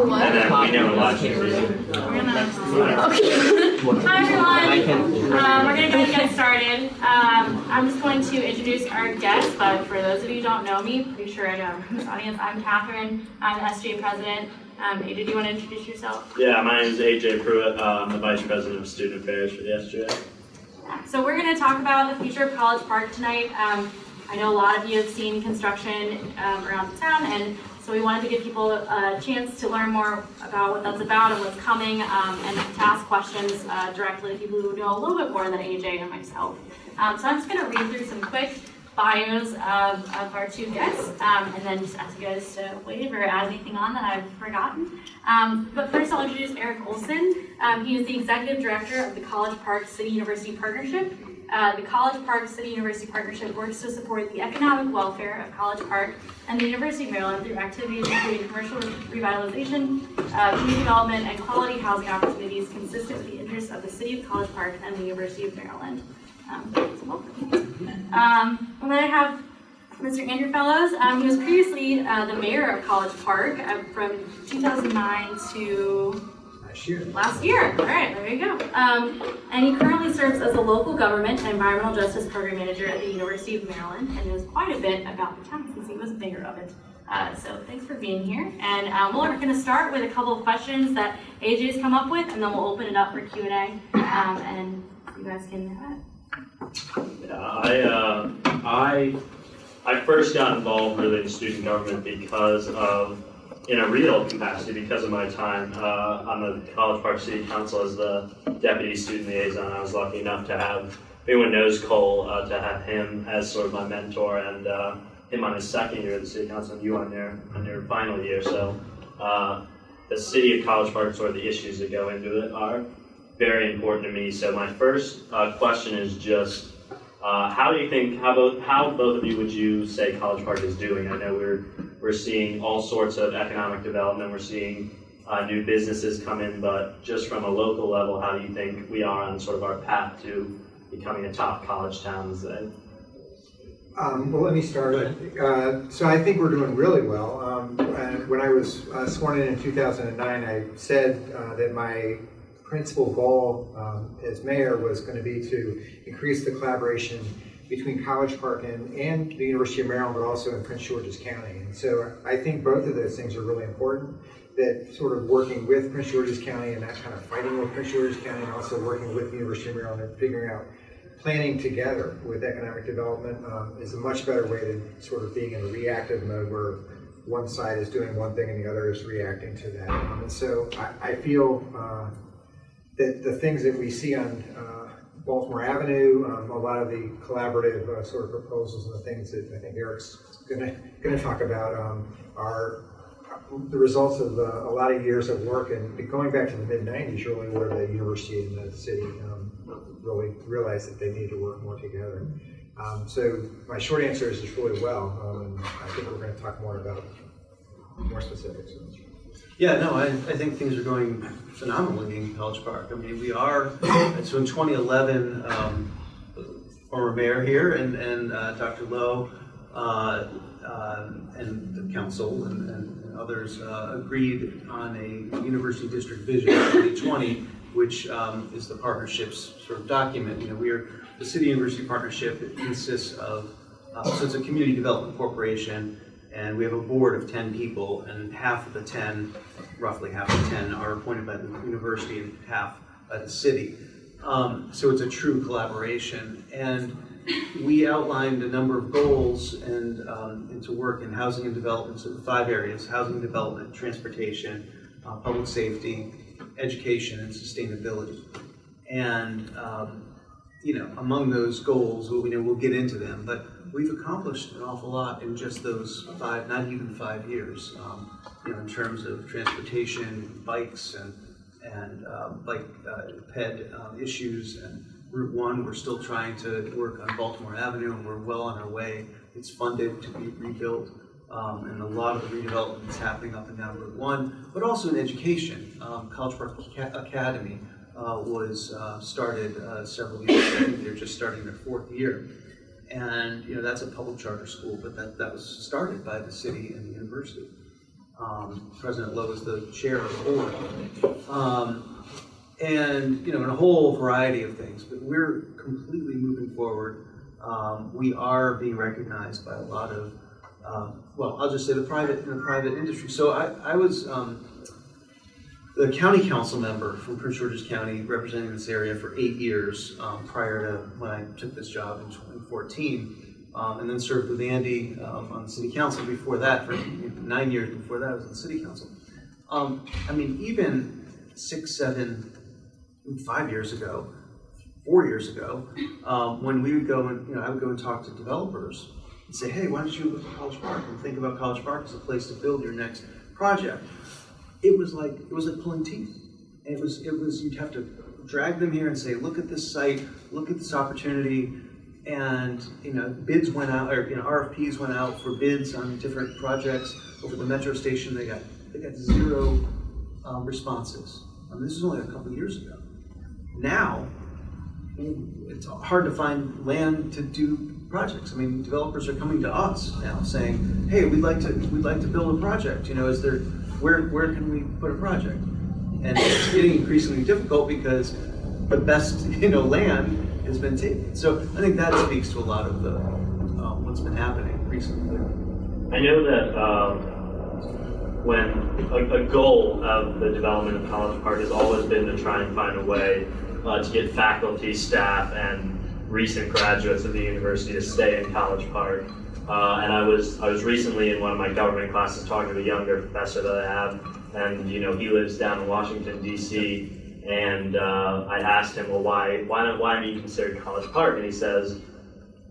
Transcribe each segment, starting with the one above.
What? And then we know a lot of things. Hi everyone. We're going to go ahead and get started. I'm just going to introduce our guests, but for those of you who don't know me, pretty sure I know everyone in this audience. I'm Catherine. I'm the SGA president. AJ, do you want to introduce yourself? Yeah, my name is AJ Pruitt. I'm the vice president of student affairs for the SGA. So we're going to talk about the future of College Park tonight. I know a lot of you have seen construction around the town, and so we wanted to give people a chance to learn more about what that's about and what's coming, and to ask questions directly to people who know a little bit more than AJ and myself. So I'm just going to read through some quick bios of our two guests, and then just ask you guys to wave or add anything on that I've forgotten. But first I'll introduce Eric Olson. He is the Executive Director of the College Park City University Partnership. The College Park City University Partnership works to support the economic welfare of College Park and the University of Maryland through activities including commercial revitalization, community development, and quality housing opportunities consistent with the interests of the City of College Park and the University of Maryland. And then I have Mr. Andrew Fellows. He was previously the mayor of College Park from 2009 to last year. All right, there you go. And he currently serves as a local government and environmental justice program manager at the University of Maryland, and knows quite a bit about the town since he was mayor of it. So thanks for being here. And we're going to start with a couple of questions that AJ's come up with, and then we'll open it up for Q&A, and you guys can. Yeah, I first got involved really in student government because of, in a real capacity, because of my time on the College Park City Council as the deputy student liaison. I was lucky enough to have, everyone knows Cole, to have him as sort of my mentor, and him on his second year of the city council, and you on your final year. So the city of College Park, sort of the issues that go into it are very important to me. So my first question is just, how do you think, how both of you would you say College Park is doing? I know we're seeing all sorts of economic development, we're seeing new businesses come in, but just from a local level, how do you think we are on sort of our path to becoming a top college town today? Well, let me start. So I think we're doing really well. And when I was sworn in 2009, I said that my principal goal as mayor was going to be to increase the collaboration between College Park and the University of Maryland, but also in Prince George's County. And so I think both of those things are really important, that sort of working with Prince George's County and that kind of fighting with Prince George's County, and also working with the University of Maryland and figuring out planning together with economic development is a much better way than sort of being in a reactive mode where one side is doing one thing and the other is reacting to that. And so I feel that the things that we see on Baltimore Avenue, a lot of the collaborative sort of proposals and the things that I think Eric's going to talk about are the results of a lot of years of work, and going back to the mid-90s, really, where the university and the city really realized that they need to work more together. So my short answer is just really well, and I think we're going to talk more about more specifics. Yeah, no, I think things are going phenomenally in College Park. I mean, we are, so in 2011, former mayor here and Dr. Lowe and the council and others agreed on a University District Vision 2020, which is the partnership's sort of document. You know, the City University Partnership. It consists of, so it's a community development corporation, and we have a board of 10 people, and half of the 10, roughly half of the 10, are appointed by the university and half by the city. So it's a true collaboration. And we outlined a number of goals and to work in housing and development, so 5 areas: housing development, transportation, public safety, education, and sustainability. And you know, among those goals, we'll get into them, but we've accomplished an awful lot in just those 5, not even 5 years. You know, in terms of transportation, bikes, and bike ped issues, and Route 1. We're still trying to work on Baltimore Avenue, and we're well on our way. It's funded to be rebuilt, and a lot of the redevelopment is happening up and down Route 1, but also in education. College Park Academy was started several years ago. I think they're just starting their 4th year. And you know, that's a public charter school, but that was started by the city and the university. President Lowe is the chair of the board. And, in a whole variety of things, but we're completely moving forward. We are being recognized by a lot of, I'll just say the private industry. So I was the county council member from Prince George's County, representing this area for 8 years prior to when I took this job in 2014, and then served with Andy on the city council before that, for 9 years before that I was on the city council. Even 6, 7, 5 years ago, 4 years ago, when we would go and, I would go and talk to developers and say, hey, why don't you look at College Park and think about College Park as a place to build your next project? It was like pulling teeth. It was you'd have to drag them here and say, look at this site, look at this opportunity, and bids went out, or RFPs went out for bids on different projects over the metro station. They got 0 responses. This is only a couple of years ago. Now, it's hard to find land to do projects. Developers are coming to us now saying, "Hey, we'd like to build a project. Is there where can we put a project?" And it's getting increasingly difficult because the best land has been taken. So I think that speaks to a lot of the what's been happening recently. I know that when a goal of the development of College Park has always been to try and find a way to get faculty, staff, and recent graduates of the university to stay in College Park. And I was recently in one of my government classes talking to a younger professor that I have, and he lives down in Washington, D.C. And I asked him, well, why don't you consider College Park? And he says,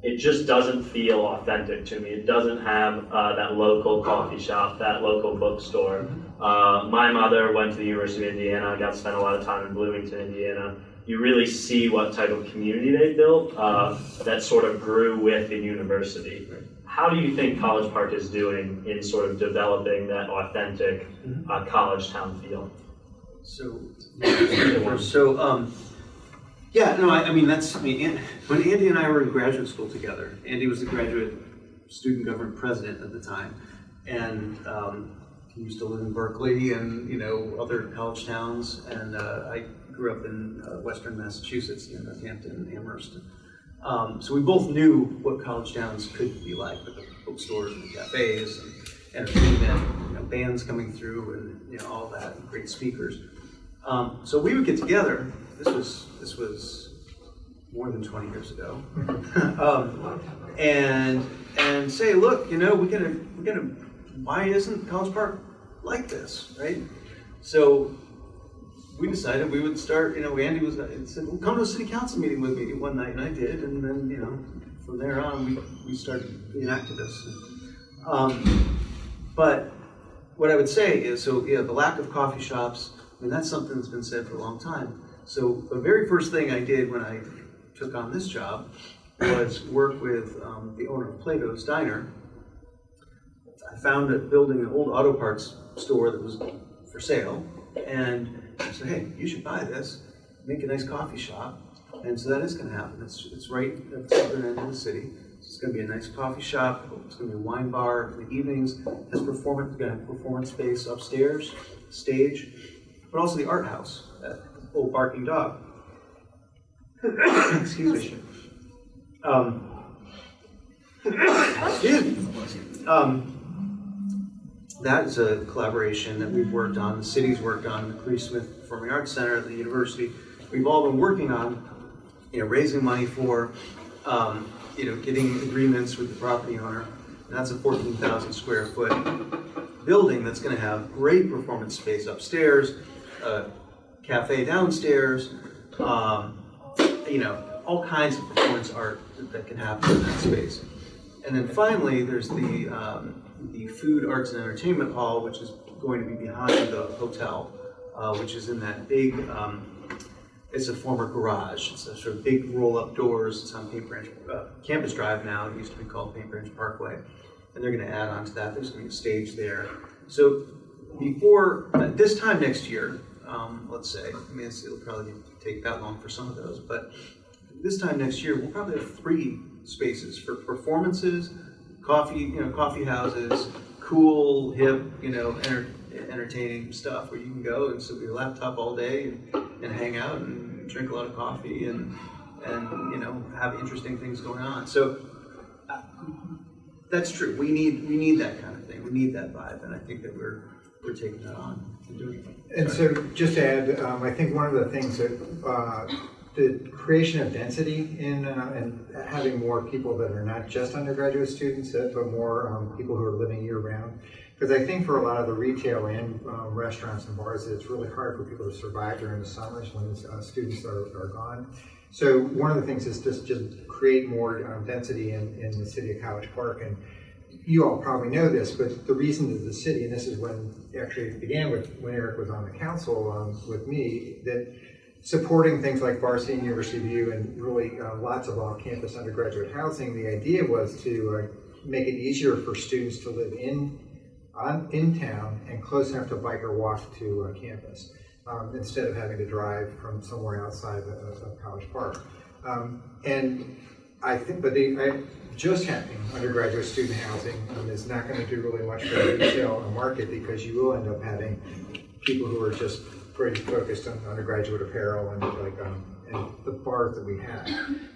it just doesn't feel authentic to me. It doesn't have that local coffee shop, that local bookstore. My mother went to the University of Indiana. I got to spend a lot of time in Bloomington, Indiana. You really see what type of community they built that sort of grew with the university. How do you think College Park is doing in sort of developing that authentic college town feel? When Andy and I were in graduate school together, Andy was the graduate student government president at the time, and he used to live in Berkeley and other college towns, and I grew up in western Massachusetts, Northampton and Amherst. So we both knew what college towns could be like, with the bookstores and the cafes and entertainment, bands coming through and all that, and great speakers. So we would get together. This was more than 20 years ago, and say, look, we're gonna. Why isn't College Park like this, right? So we decided we would start. Andy said, well, come to a city council meeting with me one night, and I did, and then from there on we started being activists. But what I would say is, the lack of coffee shops. That's something that's been said for a long time. So the very first thing I did when I took on this job was work with the owner of Plato's Diner. I found it building an old auto parts store that was for sale, and I said, hey, you should buy this, make a nice coffee shop. And so that is going to happen. It's right at the southern end of the city. It's going to be a nice coffee shop. It's going to be a wine bar in the evenings. It's going to have performance space upstairs, stage, but also the art house, that old barking dog. Excuse me. That is a collaboration that we've worked on, the city's worked on, the Cree Smith Performing Arts Center at the university. We've all been working on, raising money for, getting agreements with the property owner. And that's a 14,000 square foot building that's going to have great performance space upstairs, cafe downstairs, all kinds of performance art that can happen in that space. And then finally, there's the Food, Arts, and Entertainment Hall, which is going to be behind the hotel, which is in that big, it's a former garage. It's a sort of big roll-up doors. It's on Paint Branch, Campus Drive now. It used to be called Paint Branch Parkway. And they're going to add on to that. There's going to be a stage there. So before, this time next year, let's say, it'll probably take that long for some of those, but this time next year, we'll probably have 3 spaces for performances, coffee houses, cool, hip, entertaining stuff where you can go and sit with your laptop all day and hang out and drink a lot of coffee and have interesting things going on. So that's true. We need that kind of thing. We need that vibe, and I think that we're taking that on and doing it. And so, just to add, I think one of the things that the creation of density in and having more people that are not just undergraduate students, but more people who are living year round. Because I think for a lot of the retail and restaurants and bars, it's really hard for people to survive during the summers when students are gone. So one of the things is just create more density in the city of College Park. And you all probably know this, but the reason that the city, and this is when actually it began with when Eric was on the council with me, that supporting things like Varsity and University View and really lots of off-campus undergraduate housing, the idea was to make it easier for students to live in town and close enough to bike or walk to campus instead of having to drive from somewhere outside of College Park. And I think, but just having undergraduate student housing is not going to do really much for the retail market, because you will end up having people who are just pretty focused on undergraduate apparel and and the bars that we have.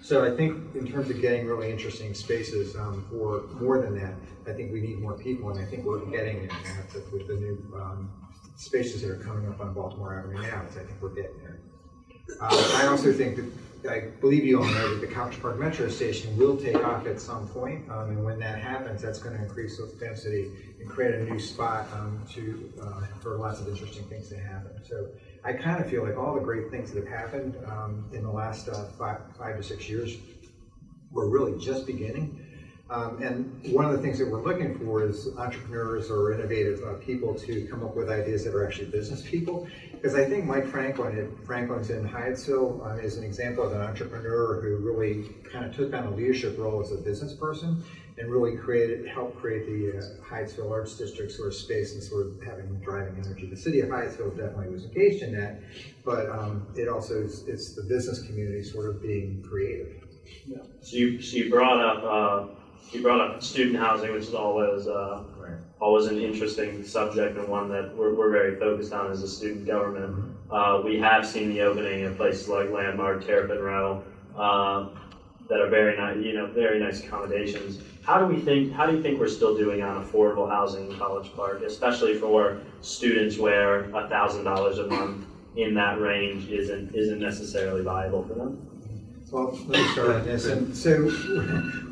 So I think in terms of getting really interesting spaces for more than that, I think we need more people, and I think we're getting there with the new spaces that are coming up on Baltimore Avenue now. I think we're getting there. I also think that, I believe you all know that the College Park Metro Station will take off at some point, and when that happens, that's going to increase density and create a new spot for lots of interesting things to happen. So I kind of feel like all the great things that have happened in the last 5 to 6 years were really just beginning. And one of the things that we're looking for is entrepreneurs or innovative people to come up with ideas that are actually business people. Because I think Mike Franklin's in Hyattsville is an example of an entrepreneur who really kind of took on a leadership role as a business person and really helped create the Hyattsville Arts District sort of space and sort of having driving energy. The city of Hyattsville definitely was engaged in that, but it also it's the business community sort of being creative. Yeah. So you brought up student housing, which is always an interesting subject and one that we're very focused on as a student government. We have seen the opening of places like Landmark, Terrapin Row, that are very nice accommodations. How do you think we're still doing on affordable housing in College Park, especially for students where $1,000 a month in that range isn't necessarily viable for them? Well, let me start on this. And so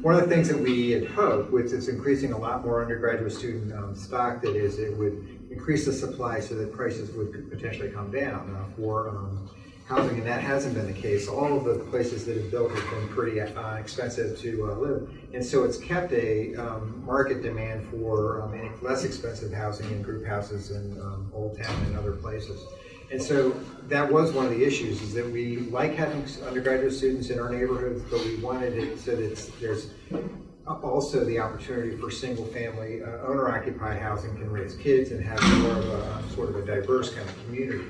one of the things that we had hoped, which is increasing a lot more undergraduate student stock, that is, it would increase the supply so that prices would potentially come down for housing, and that hasn't been the case. All of the places that have built have been pretty expensive to live, and so it's kept a market demand for less expensive housing in group houses in Old Town and other places. And so that was one of the issues, is that we like having undergraduate students in our neighborhoods, but we wanted it so that there's also the opportunity for single-family owner-occupied housing can raise kids and have more of a sort of a diverse kind of community.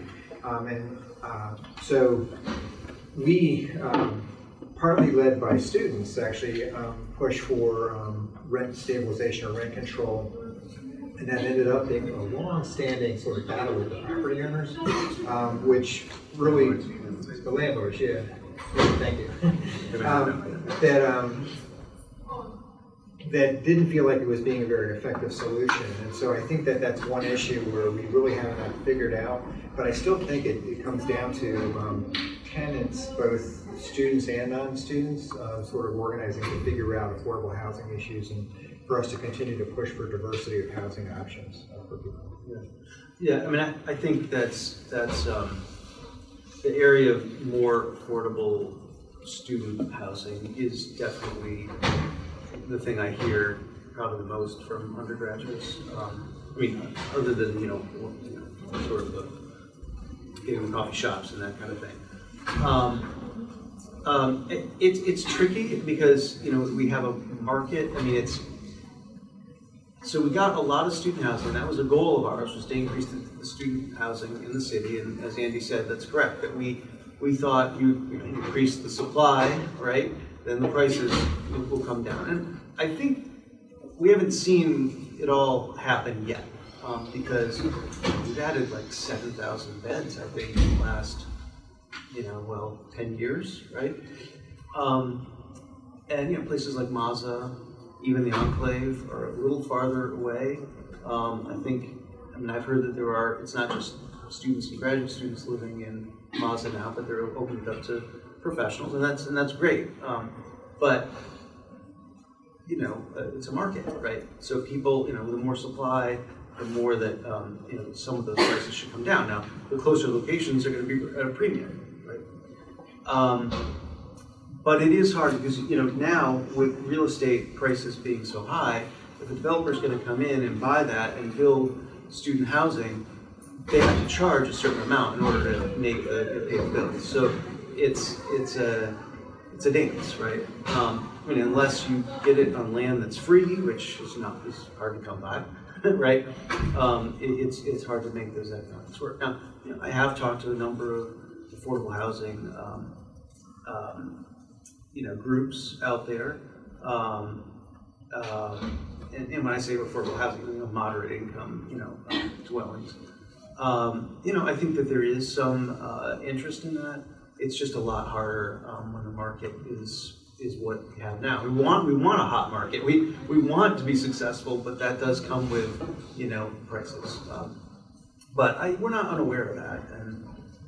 So we, partly led by students, actually push for rent stabilization or rent control. And that ended up being a long-standing sort of battle with the property owners, which really, the landlords, yeah, thank you, that didn't feel like it was being a very effective solution. And so I think that that's one issue where we really haven't figured out, but I still think it comes down to tenants, both students and non-students, sort of organizing to figure out affordable housing issues and for us to continue to push for diversity of housing options for people. Yeah, I mean, I think that's the area of more affordable student housing is definitely the thing I hear probably the most from undergraduates. I mean, other than sort of getting the coffee shops and that kind of thing. It's tricky because we have a market. I mean, so we got a lot of student housing. That was a goal of ours, was to increase the student housing in the city. And as Andy said, that's correct. That we thought you increase the supply, right? Then the prices will come down. And I think we haven't seen it all happen yet, because we've added like 7,000 beds, I think, in the last, 10 years, right? And places like Mazza, even the Enclave, are a little farther away. I've heard that it's not just students and graduate students living in Mazza now, but they're opening it up to professionals, and that's great. But it's a market, right? So people, with the more supply, the more that some of those prices should come down. Now, the closer locations are going to be at a premium, right? But it is hard because now with real estate prices being so high, if a developer is going to come in and buy that and build student housing, they have to charge a certain amount in order to make pay the bills. So it's a dance, right? Unless you get it on land that's free, which is hard to come by, right? It's hard to make those economics work. Now, I have talked to a number of affordable housing groups out there, and when I say affordable housing, moderate income, dwellings. I think that there is some interest in that. It's just a lot harder when the market is what we have now. We want a hot market. We want to be successful, but that does come with prices. But we're not unaware of that, and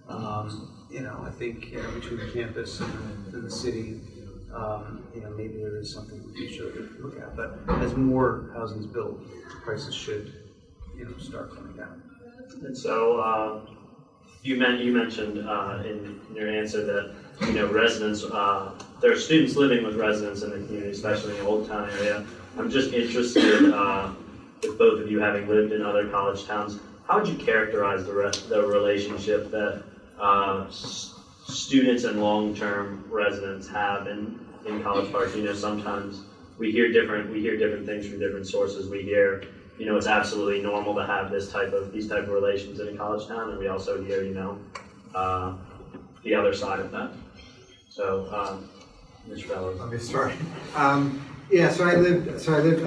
I think between the campus and the city, maybe there is something we should look at. But as more housing is built, prices should start coming down. And so you mentioned in your answer that residents, there are students living with residents in the community, especially in the Old Town area. I'm just interested, with both of you having lived in other college towns, how would you characterize the relationship that students and long-term residents have in College Park? Sometimes we hear different things from different sources. We hear it's absolutely normal to have these type of relations in a college town, and we also hear the other side of that. So, Mr. Fellows. Let me start. I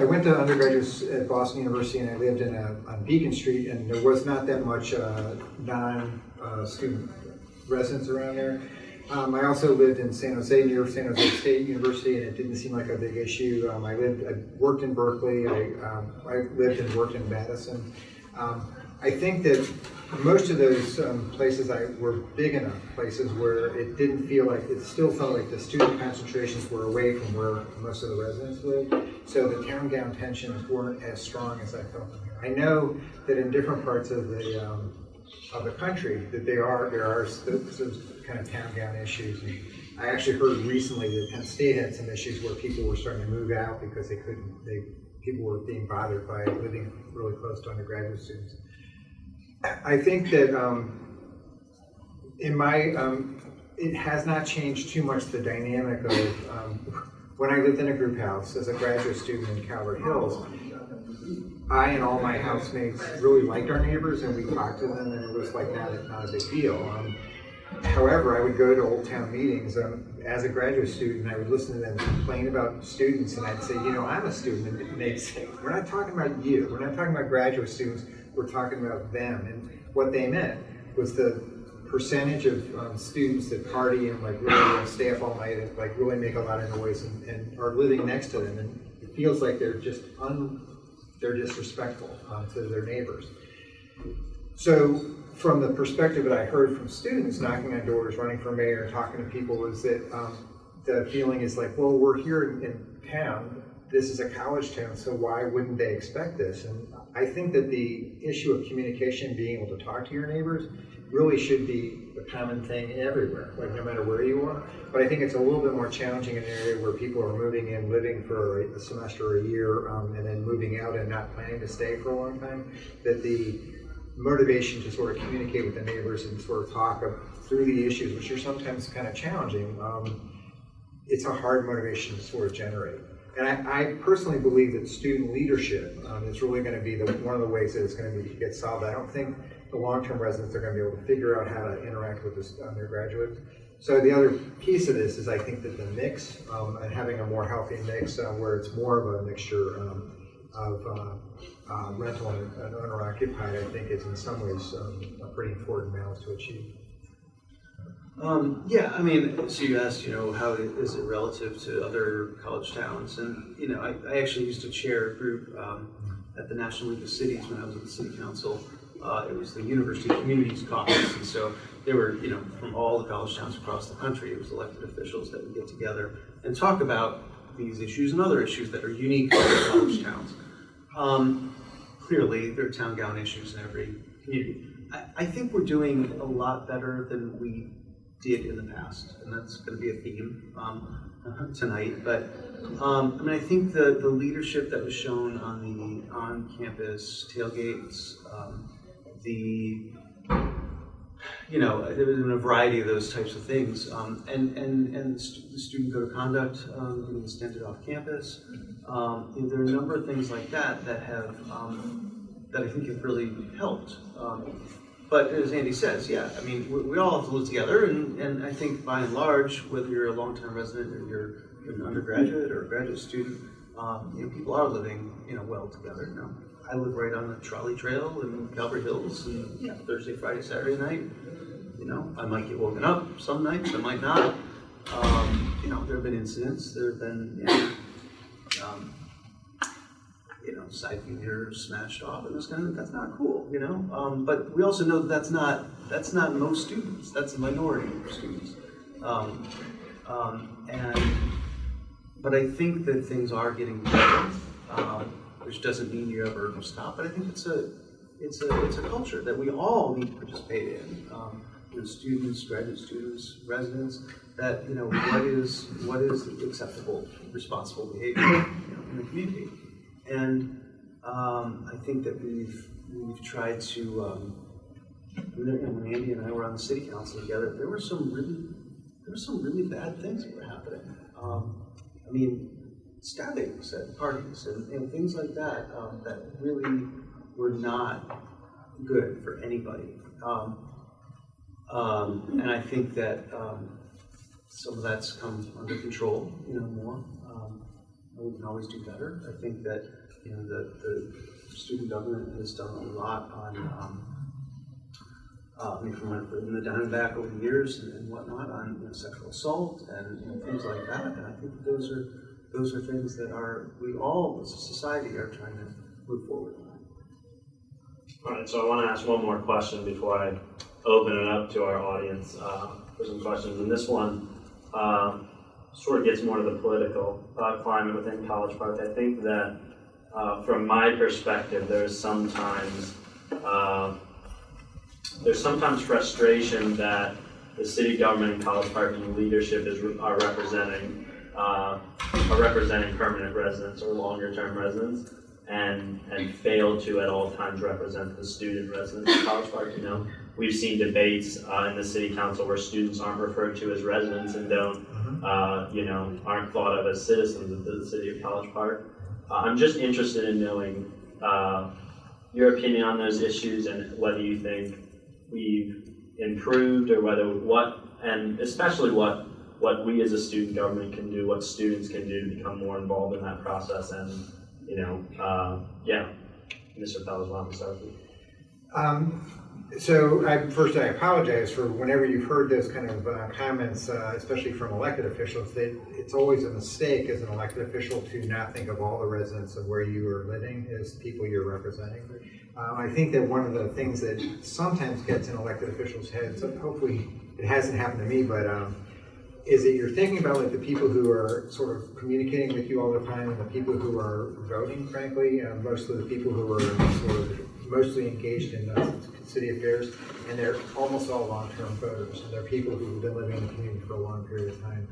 went to undergraduate at Boston University, and I lived on Beacon Street, and there was not that much non-student residents around there. I also lived in San Jose, near San Jose State University, and it didn't seem like a big issue. I worked in Berkeley. I lived and worked in Madison. I think that most of those places were big enough places where it still felt like the student concentrations were away from where most of the residents lived. So the town-gown tensions weren't as strong as I felt them here. I know that in different parts of the country that there are those kind of town-gown issues. And I actually heard recently that Penn State had some issues where people were starting to move out because people were being bothered by living really close to undergraduate students. I think that it has not changed too much the dynamic of when I lived in a group house as a graduate student in Calvert Hills. I and all my housemates really liked our neighbors, and we talked to them, and it was like not a big deal. However, I would go to Old Town meetings as a graduate student. I would listen to them complain about students, and I'd say, I'm a student, and they'd say, we're not talking about you. We're not talking about graduate students. We're talking about them. And what they meant was the percentage of students that party and really stay up all night and really make a lot of noise and are living next to them, and it feels like they're just they're disrespectful to their neighbors. So from the perspective that I heard from students knocking on doors, running for mayor, talking to people, is that the feeling is well, we're here in town, this is a college town, so why wouldn't they expect this? And I think that the issue of communication, being able to talk to your neighbors, really should be a common thing everywhere, no matter where you are. But I think it's a little bit more challenging in an area where people are moving in, living for a semester or a year, and then moving out and not planning to stay for a long time, that the motivation to sort of communicate with the neighbors and sort of talk through the issues, which are sometimes kind of challenging, it's a hard motivation to sort of generate. And I personally believe that student leadership is really going to be one of the ways that it's going to get solved. I don't think the long-term residents are going to be able to figure out how to interact with the undergraduates. So the other piece of this is I think that the mix, and having a more healthy mix where it's more of a mixture, rental and owner occupied, I think is in some ways a pretty important balance to achieve. Yeah, I mean, so you asked, how is it relative to other college towns? And, I actually used to chair a group at the National League of Cities when I was at the City Council. It was the University Communities Caucus, and so there were, from all the college towns across the country, it was elected officials that would get together and talk about these issues and other issues that are unique to the college towns. Clearly, there are town gown issues in every community. I think we're doing a lot better than we did in the past, and that's going to be a theme tonight. But I think the leadership that was shown on the on-campus tailgates, there was a variety of those types of things, and the student code of conduct being extended off campus. There are a number of things like that that have that I think have really helped. But as Andy says, yeah, I mean, we all have to live together, and I think by and large, whether you're a long-term resident or you're an undergraduate or a graduate student, people are living, well together. I live right on the trolley trail in Calvary Hills, and Thursday, Friday, Saturday night, I might get woken up some nights, I might not. There have been incidents, there have been, side view mirrors smashed off, and that's not cool, But we also know that that's not most students. That's a minority of students. But I think that things are getting better, which doesn't mean you ever stop. But I think it's a culture that we all need to participate in. Students, graduate students, residents. That what is acceptable, responsible behavior in the community. And I think that we've tried to. When Andy and I were on the city council together, there were some really bad things that were happening. Stabbings at parties and things like that that really were not good for anybody. And I think that some of that's come under control, more. We can always do better. I think that the student government has done a lot on from the down and back over the years and whatnot on sexual assault and things like that. And I think that those are things that we all as a society are trying to move forward on. All right, so I want to ask one more question before I open it up to our audience for some questions. And this one sort of gets more to the political climate within College Park. I think that from my perspective, there's sometimes frustration that the city government and College Park and leadership are representing permanent residents or longer-term residents, and fail to at all times represent the student residents of College Park. We've seen debates in the city council where students aren't referred to as residents and aren't thought of as citizens of the city of College Park. I'm just interested in knowing your opinion on those issues and whether you think we've improved or and especially what we as a student government can do, what students can do to become more involved in that process. And, Mr. Fellows, why don't we start with you? So I apologize for whenever you've heard those kind of comments, especially from elected officials, it's always a mistake as an elected official to not think of all the residents of where you are living as people you're representing. I think that one of the things that sometimes gets in elected officials' heads, hopefully it hasn't happened to me, but is that you're thinking about like the people who are sort of communicating with you all the time and the people who are voting, frankly, most of the people who are sort of mostly engaged in city affairs, and they're almost all long-term voters. And they're people who've been living in the community for a long period of time.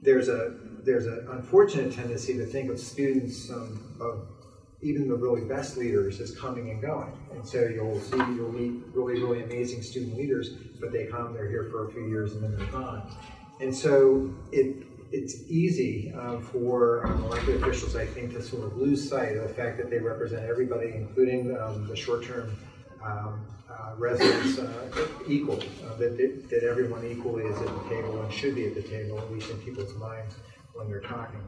There's an unfortunate tendency to think of students of even the really best leaders as coming and going. And so you'll meet really, really amazing student leaders, but they're here for a few years and then they're gone. And so it's easy for elected officials, I think, to sort of lose sight of the fact that they represent everybody, including the short-term residents equal, that everyone equally is at the table and should be at the table, at least in people's minds when they're talking.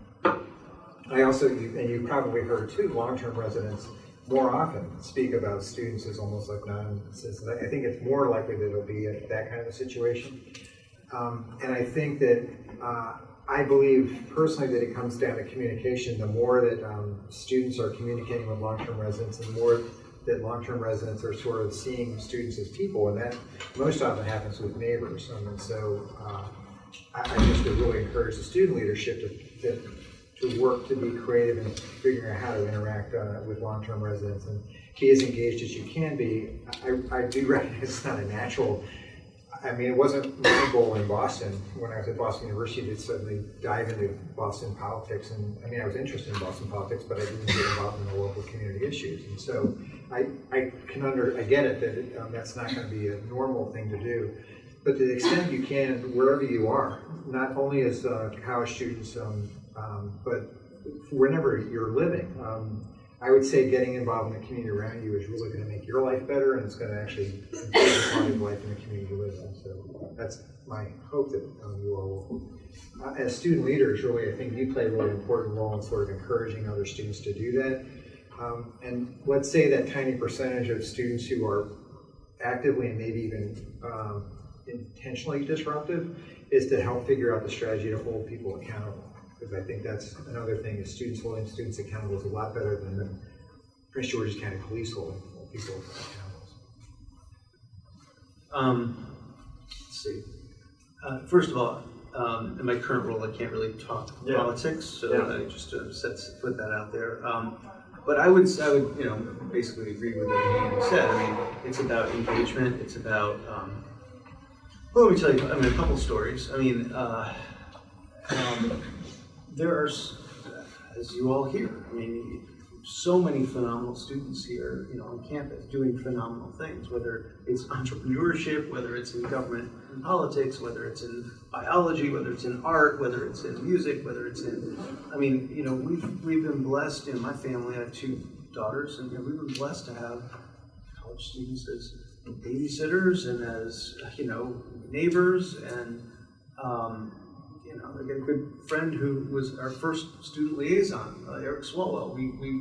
I also, and you probably heard too, long-term residents more often speak about students as almost like non-citizens. I think it's more likely that it'll be that kind of a situation. And I think that, I believe personally that it comes down to communication. The more that students are communicating with long-term residents, and the more that long-term residents are sort of seeing students as people, and that most often happens with neighbors. And so I just would really encourage the student leadership to work to be creative in figuring out how to interact with long-term residents and be as engaged as you can be. I do recognize it's not a natural. I mean, it wasn't my goal in Boston when I was at Boston University to suddenly dive into Boston politics. And I mean, I was interested in Boston politics, but I didn't get involved in the local community issues. And so I get it that that's not going to be a normal thing to do. But to the extent you can, wherever you are, not only as college students, but whenever you're living, I would say getting involved in the community around you is really going to make your life better, and it's going to actually improve the quality of life in the community you live in. So that's my hope that you all will. As student leaders, really, I think you play a really important role in sort of encouraging other students to do that. And let's say that tiny percentage of students who are actively and maybe even intentionally disruptive is to help figure out the strategy to hold people accountable. Because I think that's another thing, is students holding students accountable is a lot better than the Prince George's County Police holding people accountable. Let's see. First of all, in my current role, I can't really talk politics, so I just put that out there. But I would, basically agree with everything you said. I mean, it's about engagement. It's about. Well, let me tell you. I mean, a couple stories. I mean. There are, as you all hear, I mean, so many phenomenal students here, on campus doing phenomenal things, whether it's entrepreneurship, whether it's in government and politics, whether it's in biology, whether it's in art, whether it's in music, whether it's in, I mean, we've been blessed, in my family, I have 2 daughters, and we've been blessed to have college students as babysitters and as, neighbors, and, I got a good friend who was our first student liaison, Eric Swalwell. I think we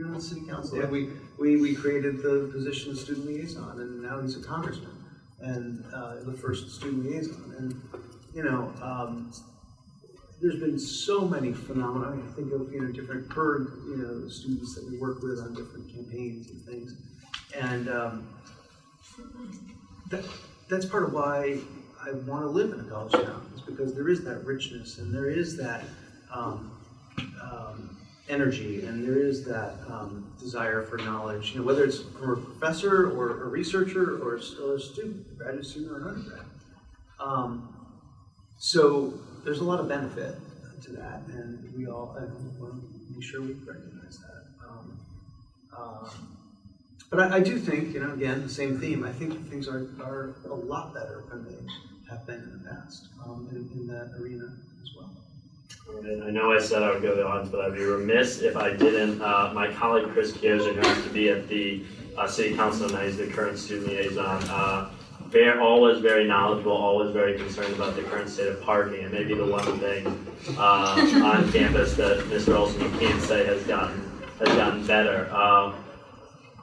were on the city council. Yeah. We created the position of student liaison, and now he's a congressman and the first student liaison. And there's been so many phenomena. I think of different PERG, students that we work with on different campaigns and things, and that's part of why I want to live in a college town, is because there is that richness, and there is that energy, and there is that desire for knowledge, whether it's from a professor or a researcher or a student, a graduate student or an undergrad. So there's a lot of benefit to that, and we all want to make sure we recognize that. But I do think, again, the same theme, I think things are a lot better than they have been in the past in that arena as well. I know I said I would go the odds, but I'd be remiss if I didn't. My colleague Chris Kioza, who has to be at the City Council, and he's the current student liaison, always very knowledgeable, always very concerned about the current state of parking, and maybe the one thing on campus that Mr. Olson, you can't say has gotten better.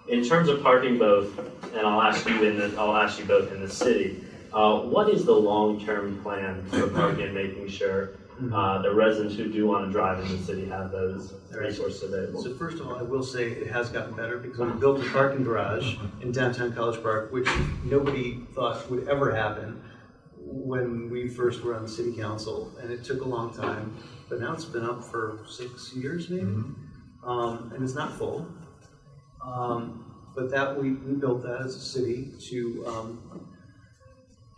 In terms of parking, both, and I'll ask you both in the city. What is the long-term plan for parking and making sure the residents who do want to drive in the city have those resources available? So first of all, I will say it has gotten better, because we built a parking garage in downtown College Park, which nobody thought would ever happen when we first were on the city council, and it took a long time, but now it's been up for 6 years maybe, and it's not full. But that we built that as a city to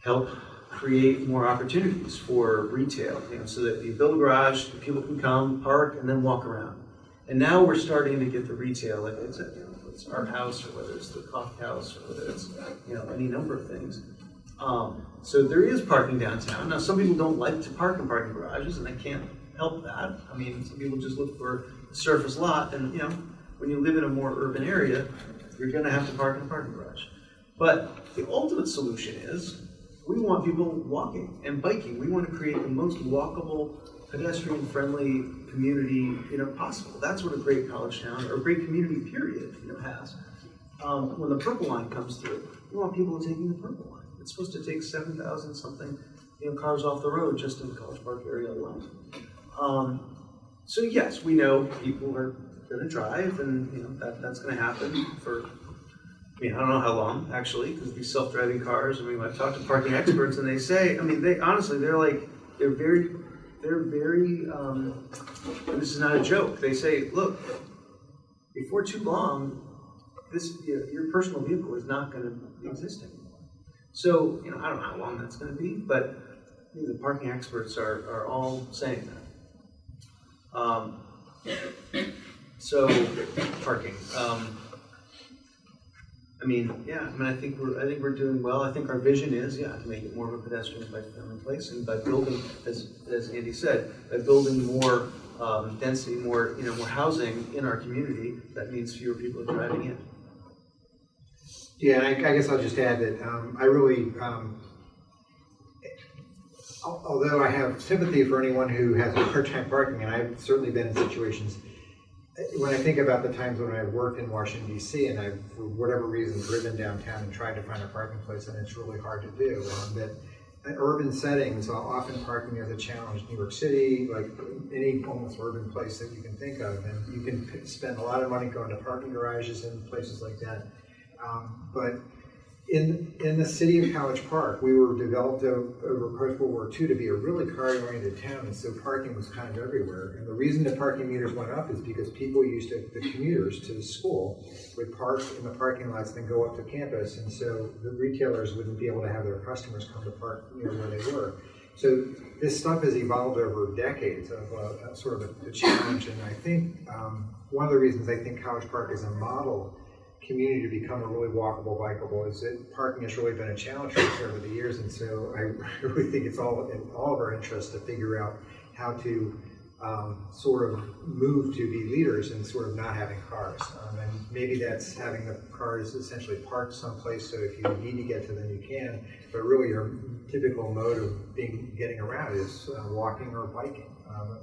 help create more opportunities for retail, so that you build a garage, people can come, park, and then walk around. And now we're starting to get the retail, like I said, it's Art House, or whether it's the Coffee House, or whether it's any number of things. So there is parking downtown. Now, some people don't like to park in parking garages, and they can't help that. I mean, some people just look for a surface lot, and when you live in a more urban area, you're going to have to park in a parking garage. But the ultimate solution is we want people walking and biking. We want to create the most walkable, pedestrian-friendly community, possible. That's what a great college town or a great community period, has. When the purple line comes through, we want people taking the purple line. It's supposed to take 7,000 something, cars off the road just in the College Park area alone. So yes, we know people are going to drive, and that's going to happen for. I don't know how long actually, because these self-driving cars. I've talked to parking experts, and they say, they honestly, they're very. And this is not a joke. They say, look, before too long, your personal vehicle is not going to exist anymore. So, I don't know how long that's going to be, but the parking experts are all saying that. So, parking. I think we're doing well. I think our vision is, to make it more of a pedestrian and bike-friendly place, and by building, as Andy said, by building more density, more housing in our community. That means fewer people are driving in. Yeah, and I guess I'll just add that I really, although I have sympathy for anyone who has a hard time parking, and I've certainly been in situations. When I think about the times when I've worked in Washington, D.C., and I've, for whatever reason, driven downtown and tried to find a parking place, and it's really hard to do. That in urban settings, often parking is a challenge. New York City, like any almost urban place that you can think of, and you can spend a lot of money going to parking garages and places like that. But in the city of College Park, we were developed over post-World War II to be a really car-oriented town, and so parking was kind of everywhere. And the reason the parking meters went up is because people the commuters to school would park in the parking lots, then go up to campus, and so the retailers wouldn't be able to have their customers come to park near where they were. So this stuff has evolved over decades of sort of a challenge, and I think one of the reasons I think College Park is a model community to become a really walkable, bikeable is that parking has really been a challenge for us over the years, and so I really think it's all in all of our interest to figure out how to sort of move to be leaders and sort of not having cars. And maybe that's having the cars essentially parked someplace so if you need to get to them you can, but really your typical mode of getting around is walking or biking.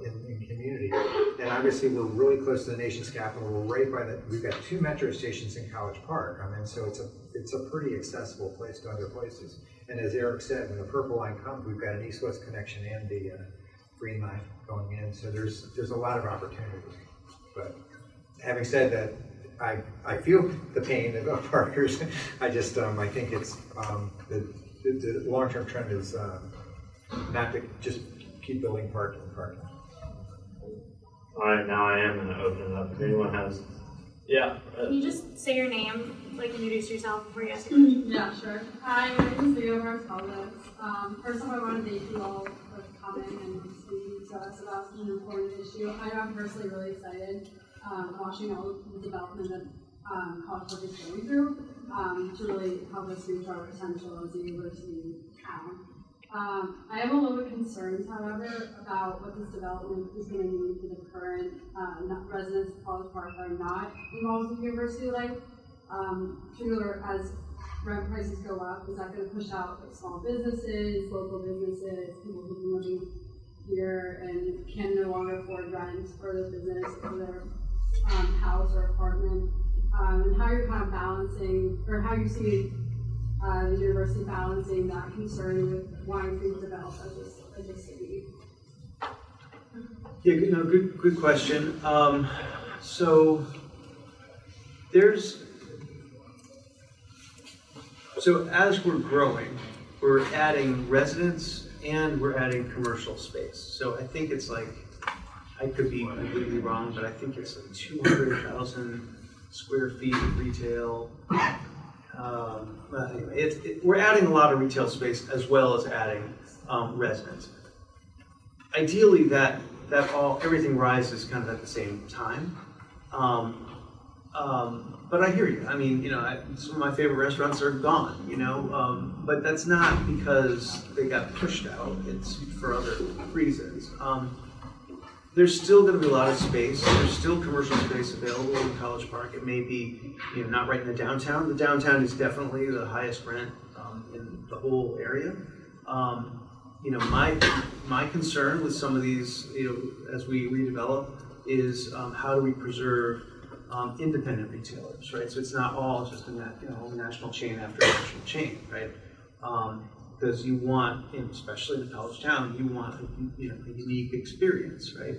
In community, and obviously we're really close to the nation's capital. We're right by we've got 2 metro stations in College Park. So it's a pretty accessible place to other places. And as Eric said, when the Purple Line comes, we've got an east-west connection and the Green Line going in. So there's a lot of opportunities. But having said that, I feel the pain of parkers. I just I think it's the long-term trend is not to just keep building parking. All right, now I am going to open it up. If anyone has, Can you just say your name, introduce yourself before you ask your question? Yeah, sure. Hi, my name is Leo Martellus. First of all, I want to thank you all for coming and speaking to us about an important issue. I know I'm personally really excited watching all the development that College Park is going through to really help us reach our potential as a university town. I am a little bit concerned, however, about what this development is going to mean for the current residents of College Park that are not involved with university life. Particularly as rent prices go up, is that going to push out small businesses, local businesses, people who've been living here and can no longer afford rent for their business or their house or apartment, and how you're kind of balancing, or how you see the university balancing that concern with wanting things developed as a city. Yeah, good question. So as we're growing, we're adding residents and we're adding commercial space. So I think it's I could be completely wrong, but I think it's 200,000 square feet of retail. We're adding a lot of retail space as well as adding residents. Ideally, everything rises kind of at the same time. But I hear you. Some of my favorite restaurants are gone, but that's not because they got pushed out. It's for other reasons. There's still going to be a lot of space. There's still commercial space available in College Park. It may be, not right in the downtown. The downtown is definitely the highest rent in the whole area. my concern with some of these, as we redevelop, is how do we preserve independent retailers, right? So it's not all just a national chain after national chain, right? Because you want, especially in a college town, you want a unique experience, right?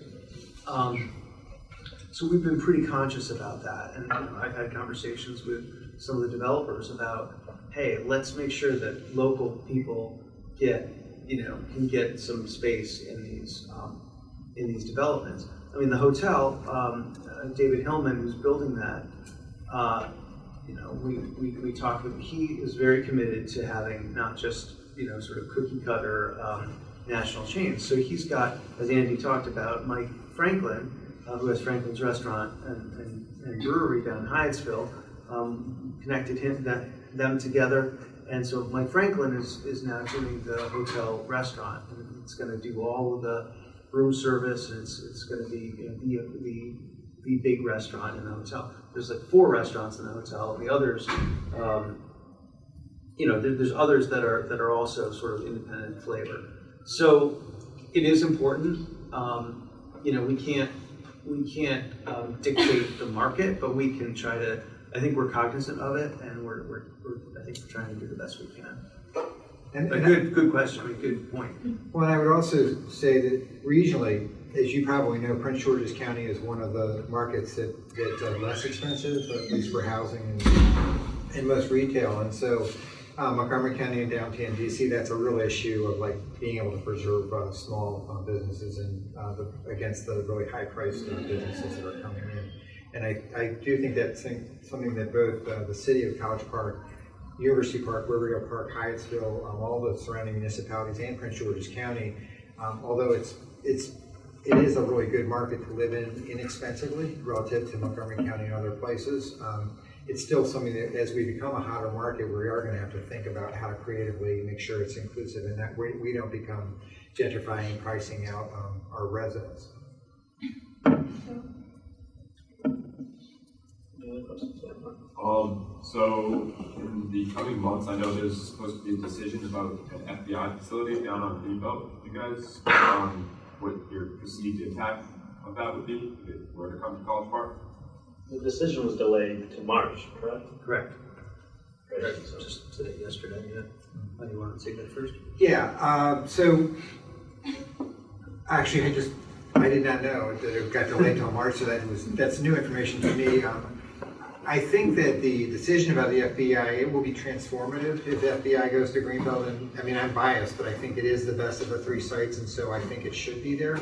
So we've been pretty conscious about that, and I've had conversations with some of the developers about, hey, let's make sure that local people can get some space in these developments. I mean, the hotel, David Hillman, who's building that, we talked with him. He is very committed to having not just sort of cookie cutter national chains. So he's got, as Andy talked about, Mike Franklin, who has Franklin's Restaurant and Brewery down in Hyattsville, connected them together. And so Mike Franklin is now doing the hotel restaurant, and it's going to do all of the room service, and it's going to be the big restaurant in the hotel. There's like 4 restaurants in the hotel, and the others, there's others that are also sort of independent flavor. So it is important. We can't dictate the market, but we can try to. I think we're cognizant of it, and I think we're trying to do the best we can. Good question. I mean, good point. Well, I would also say that regionally, as you probably know, Prince George's County is one of the markets that's less expensive, at least for housing and most retail. And so Montgomery County and downtown DC, that's a real issue of like being able to preserve small businesses and against the really high-priced businesses that are coming in. And I do think that's something that both the city of College Park, University Park, Riverdale Park, Hyattsville, all the surrounding municipalities, and Prince George's County, although it is a really good market to live in inexpensively relative to Montgomery County and other places. It's still something that, as we become a hotter market, we are going to have to think about how to creatively make sure it's inclusive, and that we don't become gentrifying and pricing out our residents. So in the coming months, I know there's supposed to be a decision about an FBI facility down on Greenbelt. You guys, what your perceived impact of that would be if it were to come to College Park? The decision was delayed to March, correct? Correct. Just yesterday, yeah. Do you want to take that first? Yeah, so actually I did not know that it got delayed until March, so that's new information to me. I think that the decision about the FBI, it will be transformative if the FBI goes to Greenbelt. And I mean, I'm biased, but I think it is the best of the 3 sites, and so I think it should be there.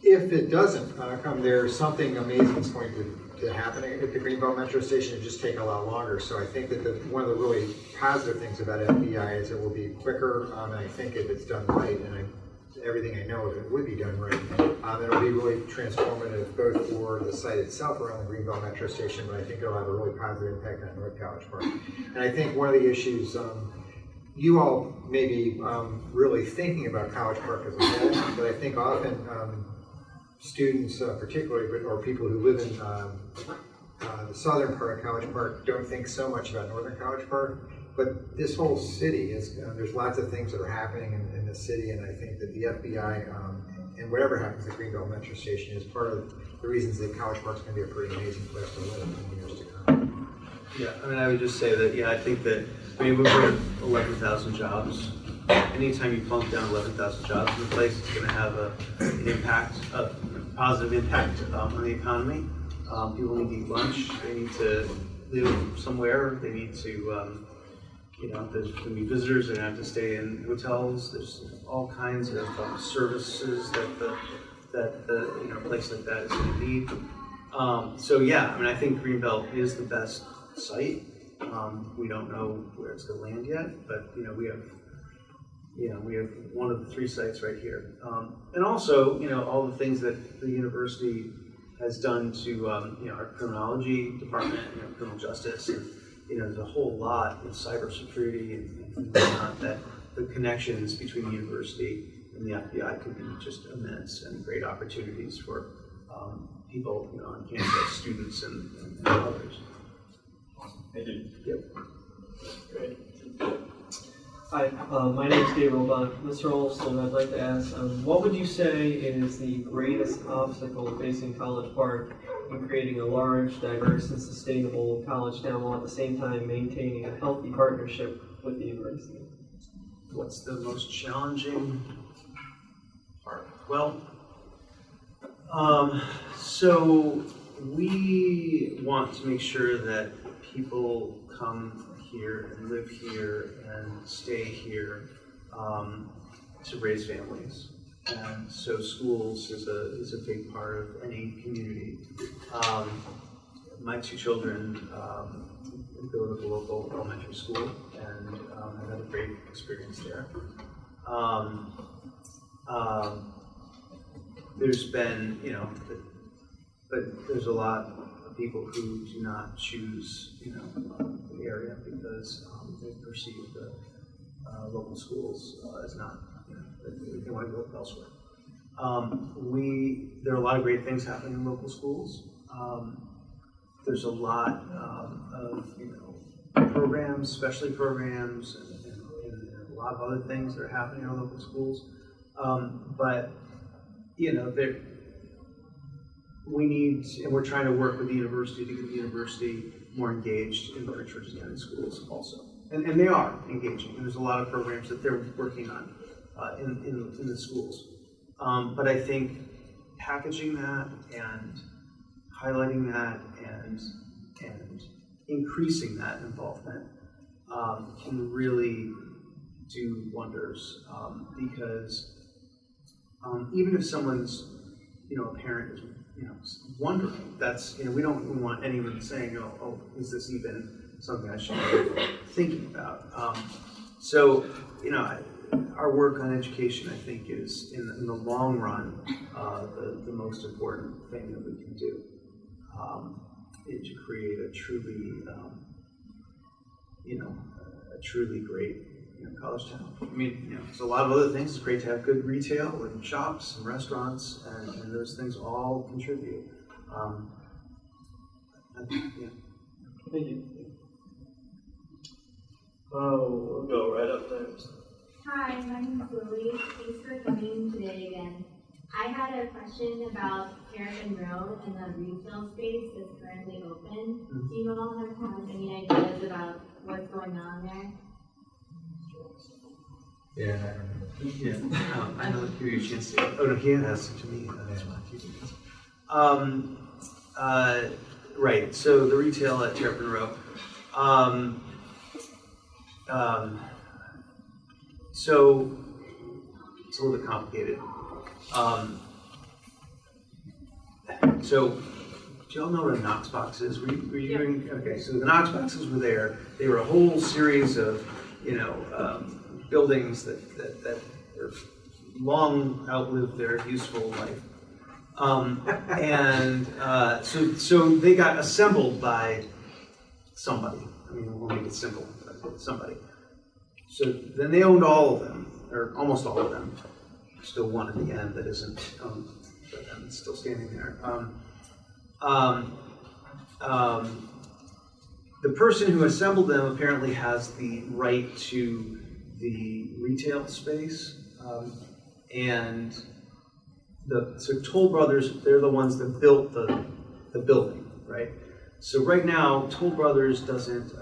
If it doesn't come there, something amazing is going to happen at the Greenbelt Metro Station. It just take a lot longer. So I think that one of the really positive things about FBI is it will be quicker. And I think if it's done right, and everything I know of it would be done right, it'll be really transformative both for the site itself around the Greenbelt Metro Station, but I think it'll have a really positive impact on North College Park. And I think one of the issues you all may be really thinking about College Park as a whole, but I think often students particularly, or people who live in the southern part of College Park don't think so much about northern College Park. But this whole city is, there's lots of things that are happening in the city, and I think that the FBI and whatever happens at Greenbelt Metro Station is part of the reasons that College Park's going to be a pretty amazing place to live in the years to come. Yeah, I mean, I would just say that, I think that, we're at 11,000 jobs. Anytime you plunk down 11,000 jobs in a place, it's going to have an impact, a positive impact on the economy. People need to eat lunch, they need to live somewhere, they need to, there's going to be visitors that have to stay in hotels. There's all kinds of services that a place like that is going to need. I think Greenbelt is the best site. We don't know where it's going to land yet, but we have one of the 3 sites right here, and also all the things that the university has done to our criminology department, criminal justice. And, there's a whole lot of cybersecurity and whatnot that the connections between the university and the FBI could be just immense and great opportunities for people on campus, students and others. Awesome. Thank you. Yep. Great. Hi, my name is Gabriel Buck. Mr. Olson, I'd like to ask, what would you say is the greatest obstacle facing College Park in creating a large, diverse, and sustainable college town while at the same time maintaining a healthy partnership with the university? What's the most challenging part? Well, so we want to make sure that people come here and live here and stay here to raise families. And so schools is a big part of any community. My two children go to the local elementary school and have had a great experience there. There's been, but there's a lot of people who do not choose, the area because they perceive the local schools as not, they want to go elsewhere. There are a lot of great things happening in local schools. There's a lot of, programs, specialty programs, and a lot of other things that are happening in our local schools. But we need, and we're trying to work with the university to get the university more engaged in Prince George's County schools also. And they are engaging, and there's a lot of programs that they're working on in the schools. But I think packaging that and highlighting that and increasing that involvement can really do wonders because even if someone's, a parent is, wondering, that's, we don't want anyone saying, oh, is this even something I should be thinking about? So, our work on education, I think, is in the long run the most important thing that we can do to create a truly, a truly great college town. I mean, there's a lot of other things. It's great to have good retail and shops and restaurants, and those things all contribute. Thank you. Oh, we'll go right up there. Hi, my name is Lily. Thanks for coming today again. I had a question about Terrapin Road and the retail space that's currently open. Do you all have any ideas about what's going on there? Yeah, I don't know. Yeah, I know. Give you a chance to. Oh no, he had asked it to me. That's why. Right. So the retail at Terrapin Row. So it's a little bit complicated. So do y'all know what a Knox box is? Were you doing? Okay. So the Knox boxes were there. They were a whole series of, buildings that were long outlived their useful life. So they got assembled by somebody. I mean, we'll make it simple, but somebody. So then they owned all of them, or almost all of them. Still one at the end that isn't owned, but it's still standing there. The person who assembled them apparently has the right to the retail space, so Toll Brothers, they're the ones that built the building, right? So right now, Toll Brothers doesn't,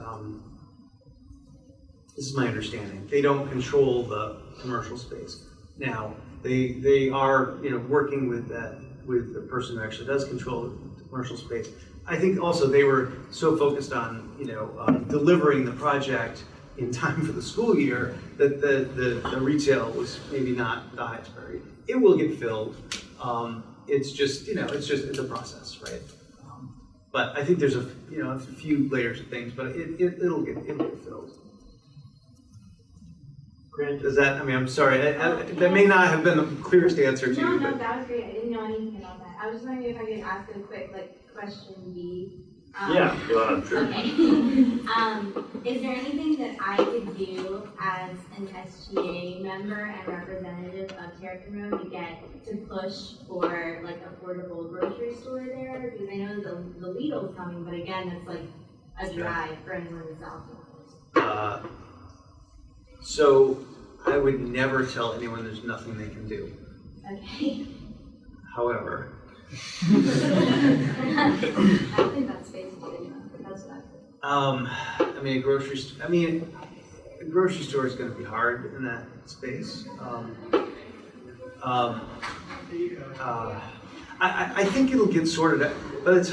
this is my understanding, they don't control the commercial space. Now, they are, working with the person who actually does control the commercial space. I think also they were so focused on, delivering the project in time for the school year that the retail was maybe not the highest priority. It will get filled. It's just, it's a process, right? But I think there's a few layers of things, but it'll get filled. Grant, does that? I mean, I'm sorry. That may not have been the clearest answer to you. No, that was great. I didn't know anything about that. I was just wondering if I could ask a quick question B. Yeah, go ahead. Sure. Okay. Is there anything that I could do as an SGA member and representative of Terrapin Road to get to push for like affordable grocery store there? Because I know the Lidl's coming, but again, it's like a drive for anyone in South. So I would never tell anyone there's nothing they can do. Okay. However, I don't think that's space is big enough, but that's what I mean, a grocery store is going to be hard in that space. I think it'll get sorted out. By the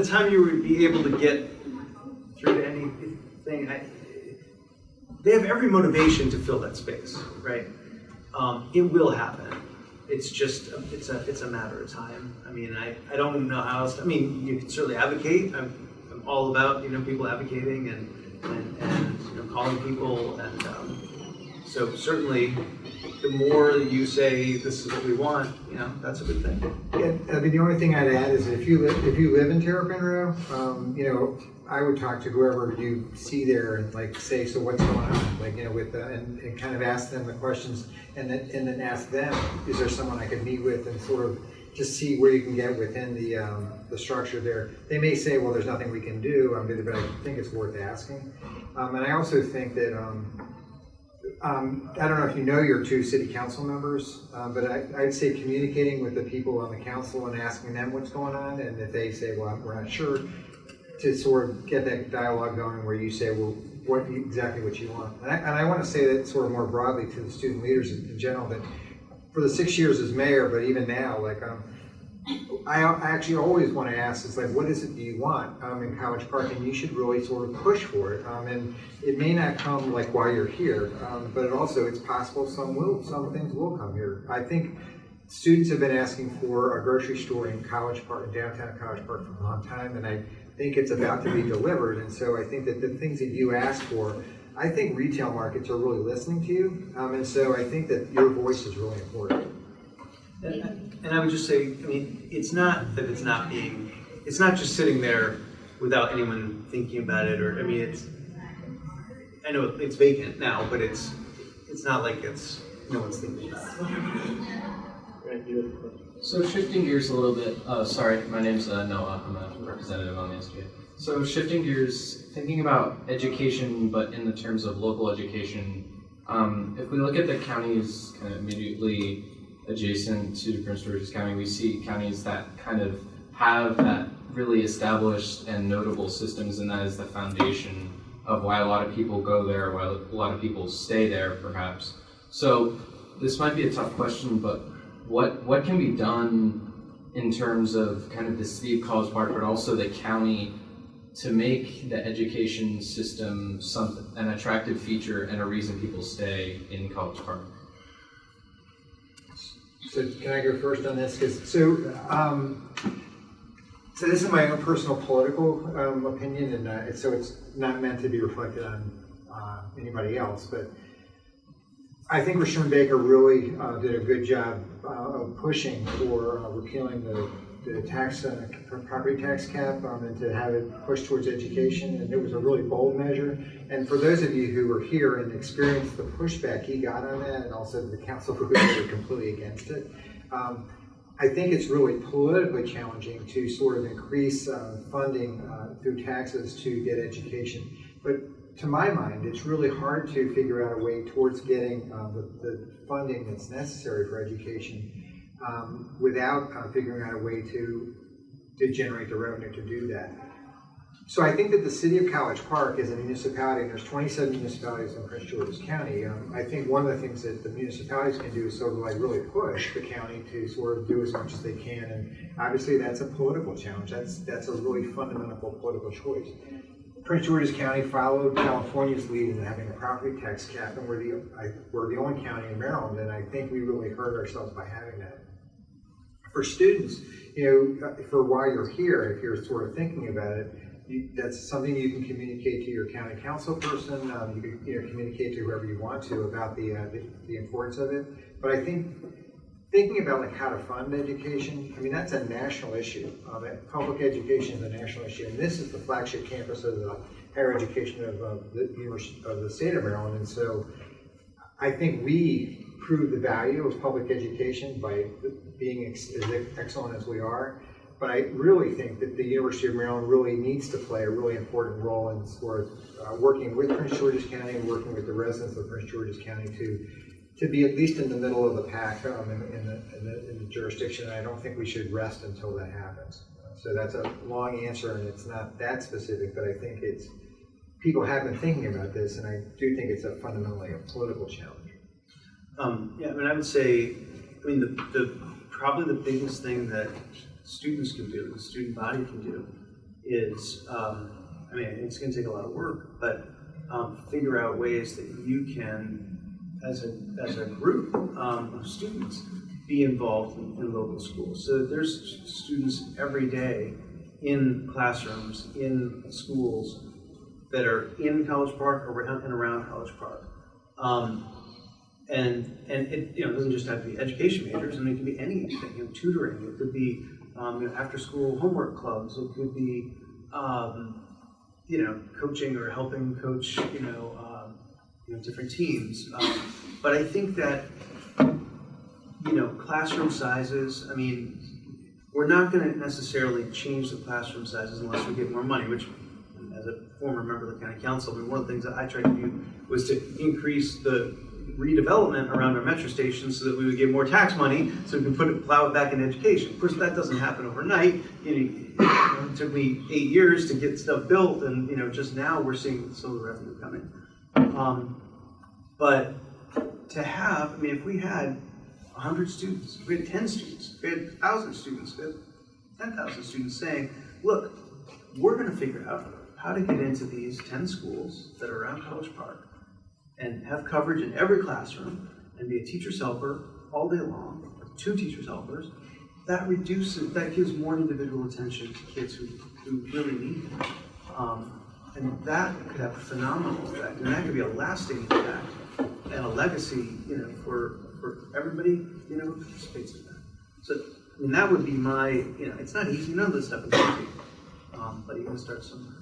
time you would be able to get through to anything, they have every motivation to fill that space, right? It will happen. It's just, it's a matter of time. I mean, I don't know how else, I mean, you can certainly advocate. I'm all about, people advocating and calling people. And so certainly the more you say, this is what we want, that's a good thing. Yeah, I mean, the only thing I'd add is that if you live in Terrapin Row, I would talk to whoever you see there and say, so what's going on? And kind of ask them the questions and then ask them, is there someone I could meet with, and sort of just see where you can get within the structure there. They may say, well, there's nothing we can do, but I think it's worth asking. And I also think that, I don't know if you know your two city council members, but I'd say communicating with the people on the council and asking them what's going on, and if they say, well, we're not sure, to sort of get that dialogue going where you say, well, exactly what you want. And I want to say that sort of more broadly to the student leaders in general, that for the 6 years as mayor, but even now, I actually always want to ask, what is it do you want in College Park? And you should really sort of push for it. And it may not come while you're here, but it's possible some things will come here. I think students have been asking for a grocery store in College Park, in downtown College Park, for a long time, and I think it's about to be delivered. And so I think that the things that you ask for, I think retail markets are really listening to you. And so I think that your voice is really important. And I would just say, it's not that it's not just sitting there without anyone thinking about it, or, I know it's vacant now, but it's not like no one's thinking about it. So shifting gears a little bit, sorry, my name's Noah, I'm a representative on the SGA. So shifting gears, thinking about education, but in the terms of local education, if we look at the counties kind of immediately adjacent to Prince George's County, we see counties that kind of have that really established and notable systems, and that is the foundation of why a lot of people go there, why a lot of people stay there perhaps. So this might be a tough question, but what can be done in terms of kind of the city of College Park, but also the county, to make the education system an attractive feature and a reason people stay in College Park? So can I go first on this? So this is my own personal political opinion, and so it's not meant to be reflected on anybody else, but I think Rashawn Baker really did a good job of pushing for repealing the property tax cap, and to have it pushed towards education, and it was a really bold measure. And for those of you who were here and experienced the pushback he got on that, and also the council who were completely against it, I think it's really politically challenging to sort of increase funding through taxes to get education. But to my mind, it's really hard to figure out a way towards getting the funding that's necessary for education without figuring out a way to generate the revenue to do that. So I think that the city of College Park is a municipality, and there's 27 municipalities in Prince George's County. I think one of the things that the municipalities can do is sort of really push the county to sort of do as much as they can, and obviously that's a political challenge. That's a really fundamental political choice. Prince George's County followed California's lead in having a property tax cap, and we're the only county in Maryland, and I think we really hurt ourselves by having that. For students, for why you're here, if you're sort of thinking about it, that's something you can communicate to your county council person. You can communicate to whoever you want to about the importance of it. But I think thinking about how to fund education, that's a national issue. Public education is a national issue, and this is the flagship campus of the higher education of the state of Maryland. And so I think we prove the value of public education by being as excellent as we are. but I really think that the University of Maryland really needs to play a really important role in sort of working with Prince George's County and working with the residents of Prince George's County to be at least in the middle of the pack in the jurisdiction. And I don't think we should rest until that happens. So that's a long answer, and it's not that specific, but I think people have been thinking about this, and I do think it's fundamentally a political challenge. Yeah, I mean, I would say, probably the biggest thing that students can do, the student body can do, is, it's going to take a lot of work, but figure out ways that you can, as a group of students, be involved in local schools. So there's students every day in classrooms, in schools that are in College Park or around College Park. And it doesn't just have to be education majors. I mean, it can be anything. Tutoring. It could be after-school homework clubs. It could be coaching or helping coach different teams. But I think that classroom sizes. I mean, we're not going to necessarily change the classroom sizes unless we get more money. Which, as a former member of the county council, one of the things that I tried to do was to increase the redevelopment around our metro stations so that we would get more tax money so we can plow it back in education. Of course, that doesn't happen overnight. It took me 8 years to get stuff built, and just now we're seeing some of the revenue coming. But to have, if we had 100 students, if we had 10 students, if we had 1,000 students, if we had 10,000 students saying, look, we're going to figure out how to get into these 10 schools that are around College Park and have coverage in every classroom and be a teacher's helper all day long, or 2 teacher's helpers, that gives more individual attention to kids who really need it. And that could have a phenomenal effect, and that could be a lasting impact and a legacy, for everybody, who participates in that. So, that would be my, it's not easy, none of this stuff is easy, but you got to start somewhere.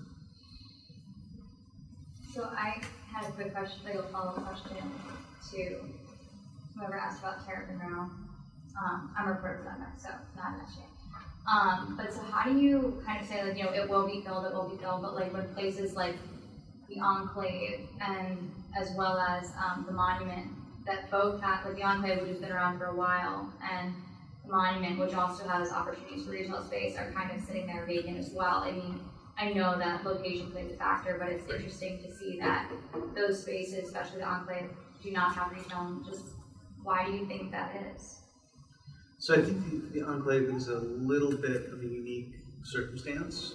So I had a quick question, like a follow-up question to whoever asked about Tariff and Round. I'm a reporter for them, so not an SGA. But so how do you kind of say, like, it will be filled, but like when places like the Enclave and as well as the Monument that both have, like the Enclave, which has been around for a while, and the Monument, which also has opportunities for retail space, are kind of sitting there vacant as well. I know that location plays a factor, but it's interesting to see that those spaces, especially the Enclave, do not have retail. Just why do you think that is? So I think the Enclave is a little bit of a unique circumstance.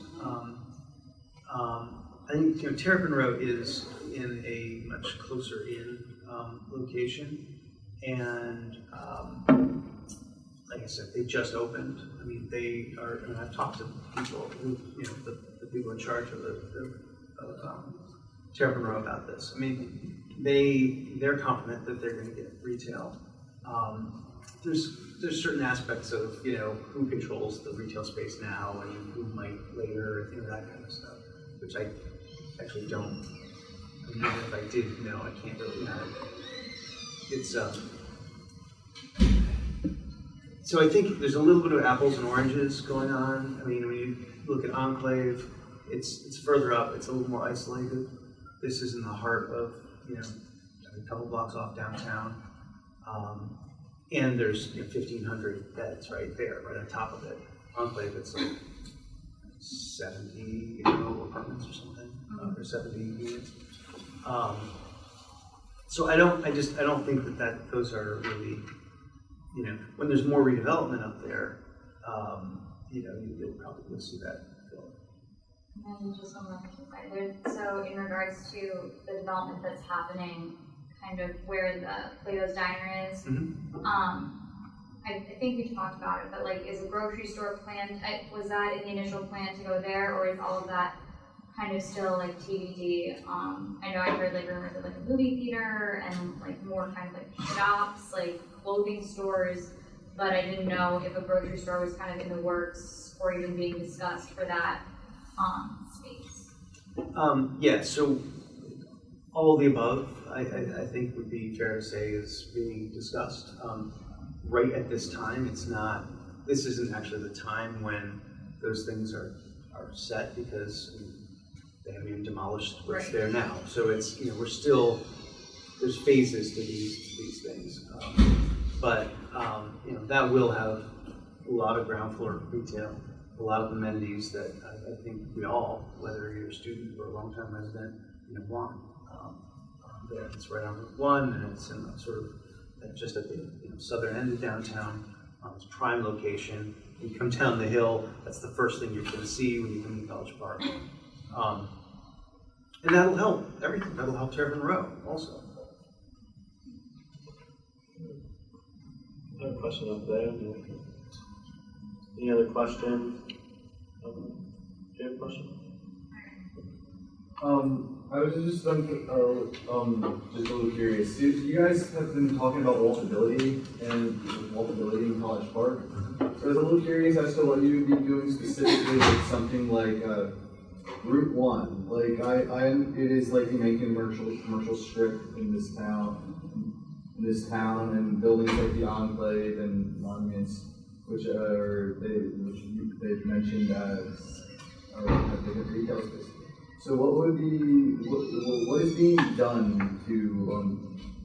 I think Terrapin Road is in a much closer in location, and like I said, they just opened. They are, and I've talked to people who, the people in charge of Terrapin Road about this. They're confident that they're going to get retail. There's certain aspects of who controls the retail space now and who might later, that kind of stuff, which I actually don't. If I did I can't really. It's So I think there's a little bit of apples and oranges going on. When you look at Enclave, it's further up. It's a little more isolated. This is in the heart of a couple blocks off downtown. And there's 1,500 beds right there, right on top of it. Enclave, it's like 70 apartments or something, or 70 units. So I don't think that those are really, when there's more redevelopment up there, you'll see that fill. And then just one more question. So in regards to the development that's happening, kind of where the Plato's Diner is, I think we talked about it, but like, is a grocery store planned? Was that in the initial plan to go there, or is all of that kind of still like TBD? I know I heard like rumors of like a movie theater and like more kind of like shops, like clothing stores, but I didn't know if a grocery store was kind of in the works or even being discussed for that space. Yeah, so all of the above, I think would be fair to say is being discussed. Right at this time, this isn't actually the time when those things are set because they haven't even demolished what's there now. So it's, we're still, there's phases to these things. But that will have a lot of ground floor retail, a lot of amenities that I think we all, whether you're a student or a long-time resident, want. It's right on Route 1, and it's in sort of just at the southern end of downtown. It's prime location. You come down the hill, that's the first thing you're going to see when you come to College Park. And that'll help everything. That'll help Terrapin Row also. I have a question up there. Any other questions? Do you have a question? I was just a little curious. You guys have been talking about walkability in College Park. So I was a little curious as to what you would be doing specifically with something like Route 1. Like it is like you make a commercial strip in this town, and buildings like the Enclave and monuments, which they've mentioned as have different retail spaces. So what is being done to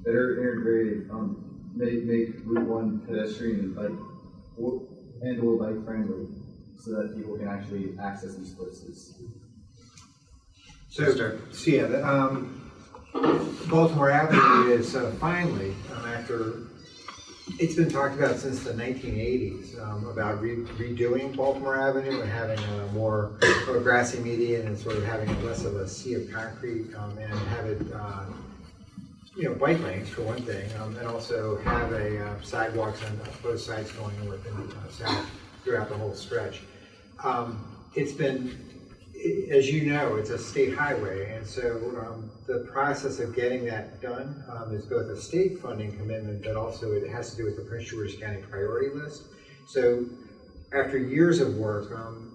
better integrate, make Route 1 pedestrian and or bike friendly, so that people can actually access these places? Baltimore Avenue is finally, after it's been talked about since the 1980s, about redoing Baltimore Avenue and having a more of a grassy median and sort of having less of a sea of concrete, and have it, bike lanes for one thing, and also have sidewalks on both sides going north and south throughout the whole stretch. It's been, as you know, it's a state highway, and so the process of getting that done is both a state funding commitment, but also it has to do with the Prince George's County priority list. So after years of work,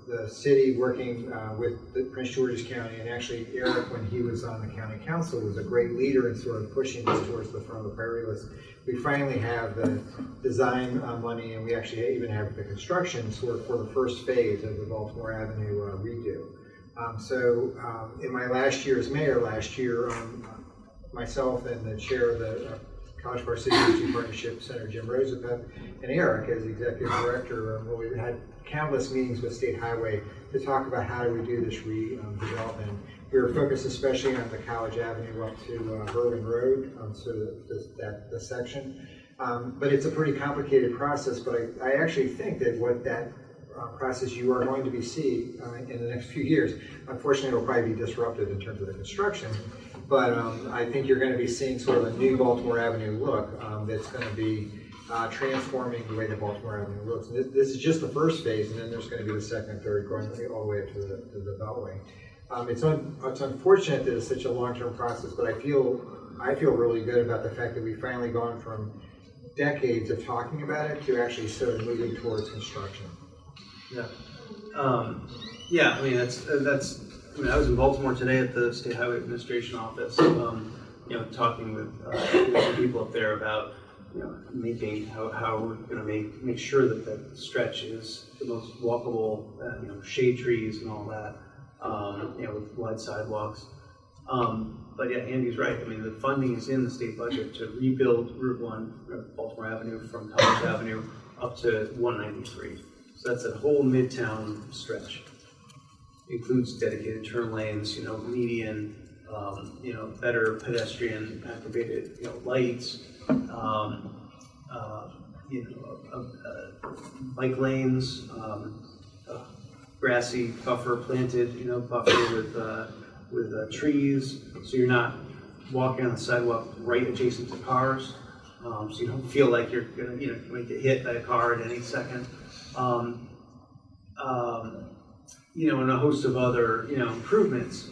the city working with the Prince George's County, and actually Eric, when he was on the county council, was a great leader in sort of pushing this towards the front of the priority list. We finally have the design money, and we actually even have the construction sort of for the first phase of the Baltimore Avenue redo. In my last year as mayor myself and the chair of the College Park City University Partnership, Senator Jim Rosapep, and Eric as executive director, we had countless meetings with State Highway to talk about how do we do this redevelopment. We were focused especially on the College Avenue up to Bourbon Road, the section. But it's a pretty complicated process, but I actually think that what that process you are going to be seeing in the next few years. Unfortunately, it will probably be disrupted in terms of the construction, but I think you're going to be seeing sort of a new Baltimore Avenue look that's going to be transforming the way that Baltimore Avenue looks. And this is just the first phase, and then there's going to be the second and third going all the way up to the Beltway. It's unfortunate that it's such a long-term process, but I feel really good about the fact that we've finally gone from decades of talking about it to actually sort of moving towards construction. Yeah. I mean, I was in Baltimore today at the State Highway Administration office, talking with some people up there about, making how we're going to make sure that that stretch is the most walkable, shade trees and all that, with wide sidewalks. But yeah, Andy's right. I mean, the funding is in the state budget to rebuild Route 1, Baltimore Avenue, from College Avenue up to 193. So that's a whole midtown stretch. Includes dedicated turn lanes, median, better pedestrian activated, lights, bike lanes, grassy buffer planted, buffer with trees, so you're not walking on the sidewalk right adjacent to cars, so you don't feel like you're gonna, get hit by a car at any second. And a host of other, improvements.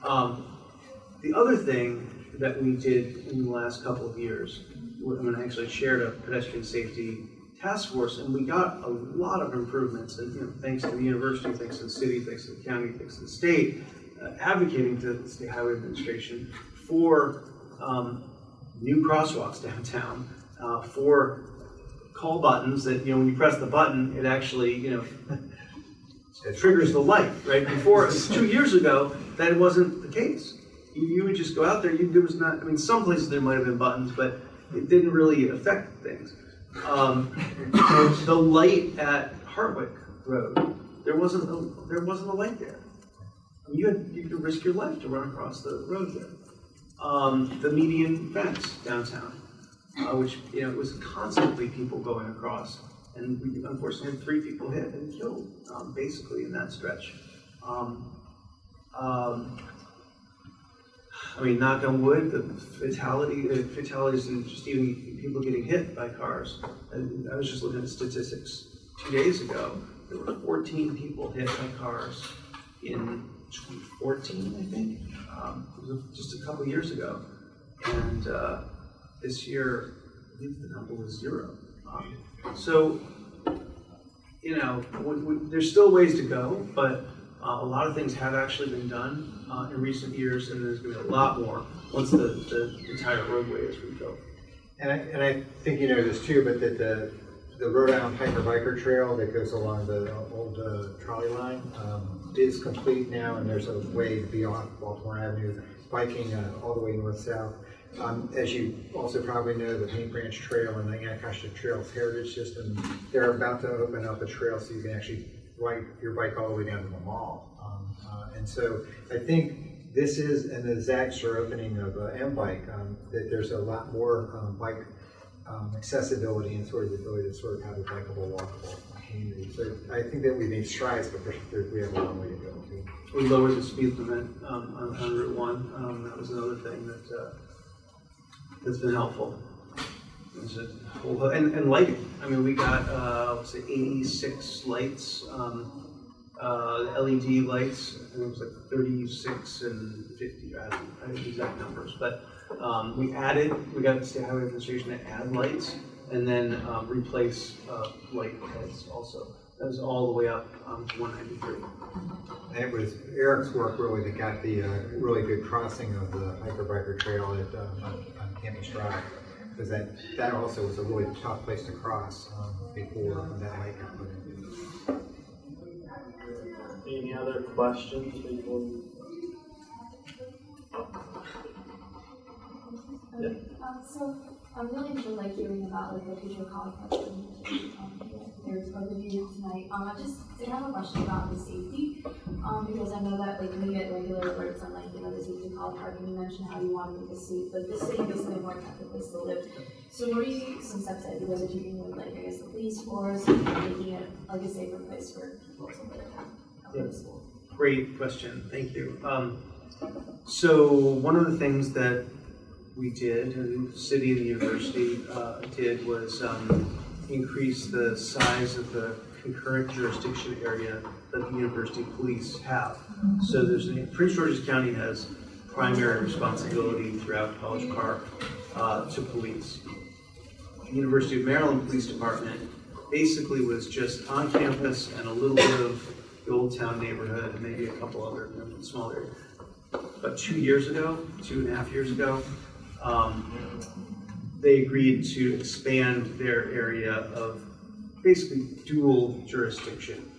The other thing that we did in the last couple of years, I actually chaired a pedestrian safety task force, and we got a lot of improvements, and thanks to the university, thanks to the city, thanks to the county, thanks to the state, advocating to the State Highway Administration for new crosswalks downtown, for call buttons that, when you press the button, it actually, it triggers the light, right? Before, 2 years ago, that wasn't the case. You would just go out there, there was not, I mean, some places there might have been buttons, but it didn't really affect things. The light at Hartwick Road, there wasn't a light there. You could risk your life to run across the road there. The median fence downtown, which was constantly people going across, and we unfortunately had 3 people hit and killed, basically in that stretch. I mean, knock on wood, the fatalities and just even people getting hit by cars. And I was just looking at statistics 2 days ago. There were 14 people hit by cars in 2014, I think. It was just a couple of years ago. And this year, I think the number was 0. So, there's still ways to go, but a lot of things have actually been done in recent years, and there's going to be a lot more once the entire roadway is rebuilt. And I think you know this too, but that the Rhode Island Hiker Biker Trail that goes along the old trolley line is complete now, and there's a way beyond Baltimore Avenue biking all the way north-south. As you also probably know, the Paint Branch Trail and the Anacostia Trails Heritage System, they're about to open up a trail so you can actually ride your bike all the way down to the mall. And so I think this is, and the ZAGs are opening of M-Bike, that there's a lot more bike accessibility and sort of the ability to sort of have a bikeable, walkable community. So I think that we made strides, but we have a long way to go too. We lowered the speed limit on Route 1. That was another thing that's been helpful. And lighting. I mean, we got, let's say, 86 lights, LED lights. I think it was like 36 and 50. I don't know the exact numbers, but we got the State Highway Administration to add lights and then replace light heads also. That was all the way up to 193. And it was Eric's work really that got the really good crossing of the Hiker Biker Trail on Campus Drive, because that also was a really tough place to cross before that light got put in. Any other questions before we... Yeah. So I'm really enjoying hearing about the future college parking. There's both of you tonight. I just did have a question about the safety, because I know that we get regular alerts on the safety of college parking. You mentioned how you want to make it safe, but this city is a more attractive place to live. So what are some steps that you guys are taking with the police force, making it a safer place for people to live and go to school? Great question, thank you. So one of the things that we did, and the city and the university did, was increase the size of the concurrent jurisdiction area that the university police have. So Prince George's County has primary responsibility throughout College Park to police. The University of Maryland Police Department basically was just on campus and a little bit of the Old Town neighborhood and maybe a couple other small areas. But 2.5 years ago, they agreed to expand their area of basically dual jurisdiction,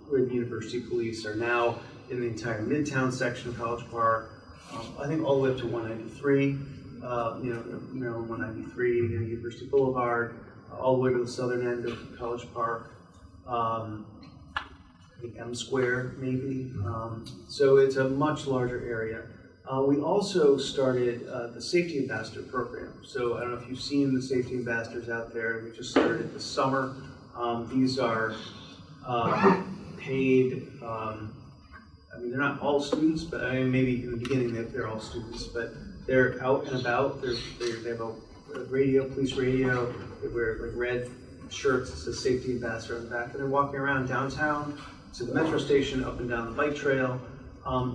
where the university police are now in the entire Midtown section of College Park, I think all the way up to 193, Maryland 193, University Boulevard, all the way to the southern end of College Park, I think M Square maybe. So it's a much larger area. We also started the Safety Ambassador program. So I don't know if you've seen the Safety Ambassadors out there. We just started this summer. These are paid, they're not all students, but maybe in the beginning they're all students, but they're out and about. They have a radio, police radio. They wear like red shirts that says Safety Ambassador on the back, and they're walking around downtown to the metro station, up and down the bike trail.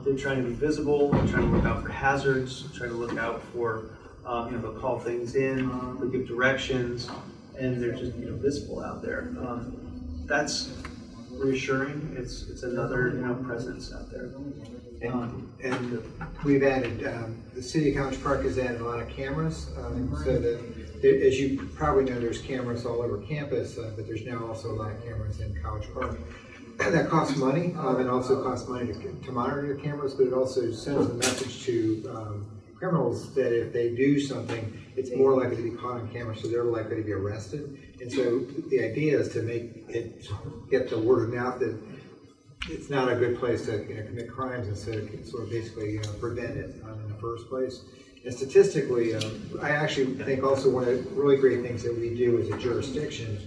They're trying to be visible, they're trying to look out for hazards, trying to look out for, they'll call things in, they'll give directions, and they're just, visible out there. That's reassuring. It's another, presence out there. And we've added, the City of College Park has added a lot of cameras, so that, as you probably know, there's cameras all over campus, but there's now also a lot of cameras in College Park. that costs money, and also costs money to monitor your cameras, but it also sends a message to criminals that if they do something, it's more likely to be caught on camera, so they're likely to be arrested. And so the idea is to make it, get the word of mouth that it's not a good place to commit crimes, and so it sort of basically prevent it in the first place. And statistically, I actually think also one of the really great things that we do as a jurisdiction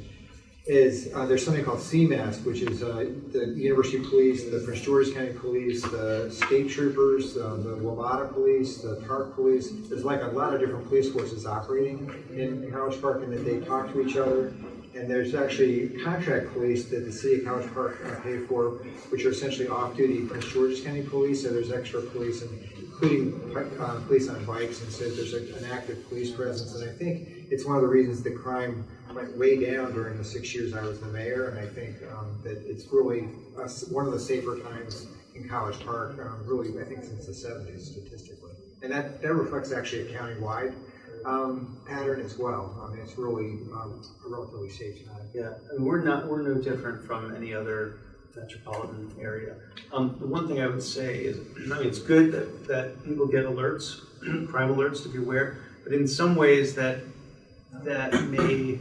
is there's something called CMAS, which is the University Police, the Prince George's County Police, the State Troopers, the WMATA Police, the Park Police. There's like a lot of different police forces operating in College Park, and that they talk to each other. And there's actually contract police that the city of College Park pay for, which are essentially off-duty Prince George's County Police. So there's extra police, including police on bikes, and so there's an active police presence. And I think it's one of the reasons that crime went way down during the 6 years I was the mayor. And I think that it's really one of the safer times in College Park, really, I think since the 70s statistically. And that reflects actually a countywide pattern as well. I mean, it's really a relatively safe time. Yeah, and we're no different from any other metropolitan area. The one thing I would say is, I mean, it's good that people get alerts, crime alerts, to be aware, but in some ways that may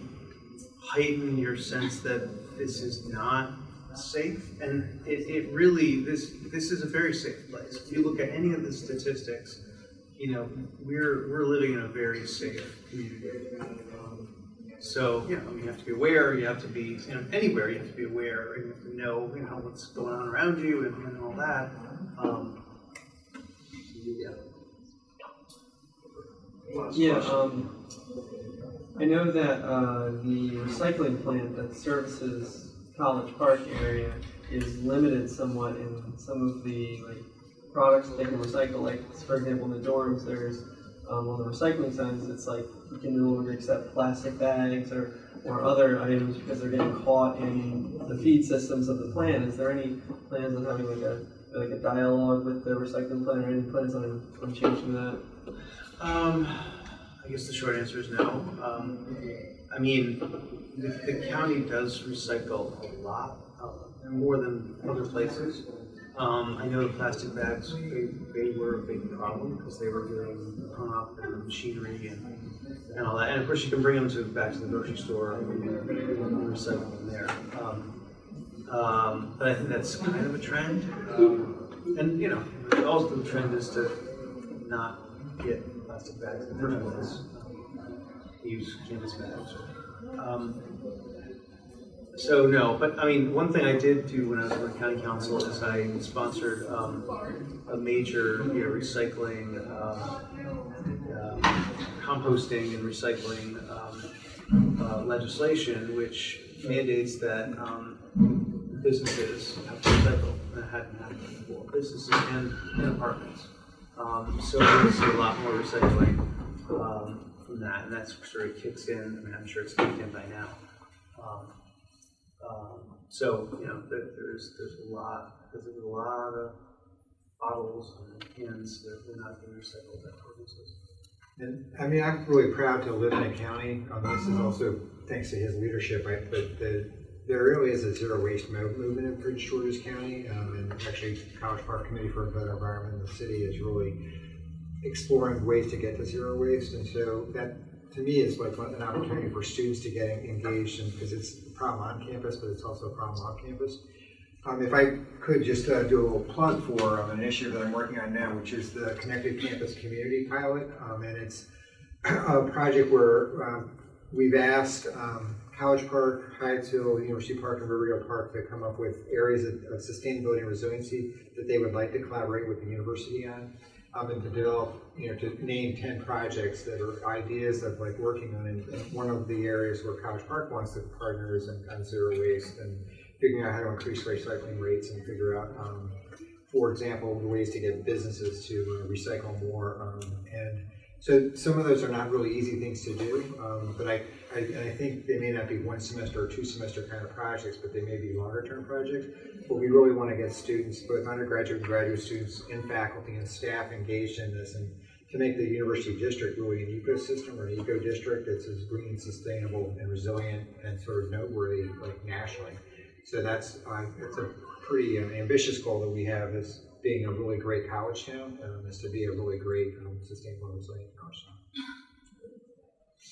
heighten your sense that this is not safe, and it really, this is a very safe place. If you look at any of the statistics, you know, we're living in a very safe community. So, you know, you have to be aware, you have to be, you know, anywhere you have to be aware, and you have to know, you know, what's going on around you and all that. I know that the recycling plant that services College Park area is limited somewhat in some of the products that they can recycle. Like, for example, in the dorms, there's on the recycling signs, it's like you can no longer accept plastic bags or other items because they're getting caught in the feed systems of the plant. Is there any plans on having like a dialogue with the recycling plant, or any plans on changing that? I guess the short answer is no. I mean, the county does recycle a lot, more than other places. I know the plastic bags, they were a big problem because they were getting hung up in the machinery and all that. And of course you can bring them back to the grocery store and recycle them there. But I think that's kind of a trend. And you know, also the trend is to not get plastic bags in the first place. Use canvas bags. So no, but I mean, one thing I did do when I was on the county council is I sponsored a major recycling, composting and recycling legislation, which mandates that businesses have to recycle. And that hadn't happened before. Businesses and apartments. So we're going to see a lot more recycling from that, and that sort of kicks in. I mean, I'm sure it's kicked in by now. So you know, there's a lot of bottles and cans that were not being recycled at businesses. And I mean, I'm really proud to live in a county. This is also thanks to his leadership. But there really is a zero waste movement in Prince George's County, and actually, College Park Committee for a Better Environment in the city is really exploring ways to get to zero waste. And so that, to me, is like an opportunity for students to get engaged, because it's a problem on campus, but it's also a problem off campus. If I could just do a little plug for an initiative that I'm working on now, which is the Connected Campus Community Pilot, and it's a project where we've asked College Park, Hyattsville, University Park, and Riverdale Park to come up with areas of sustainability and resiliency that they would like to collaborate with the university on. And to develop, to name 10 projects that are ideas of like working on. And one of the areas where College Park wants to partner is on zero waste and figuring out how to increase recycling rates and figure out, for example, the ways to get businesses to recycle more. And so some of those are not really easy things to do, but I think they may not be 1 semester or 2 semester kind of projects, but they may be longer term projects. But we really want to get students, both undergraduate and graduate students, and faculty and staff engaged in this, and to make the university district really an ecosystem or an eco district that's as green, sustainable, and resilient and sort of noteworthy, like nationally. So that's it's a pretty ambitious goal that we have, is being a really great college town, is to be a really great sustainable and resilient college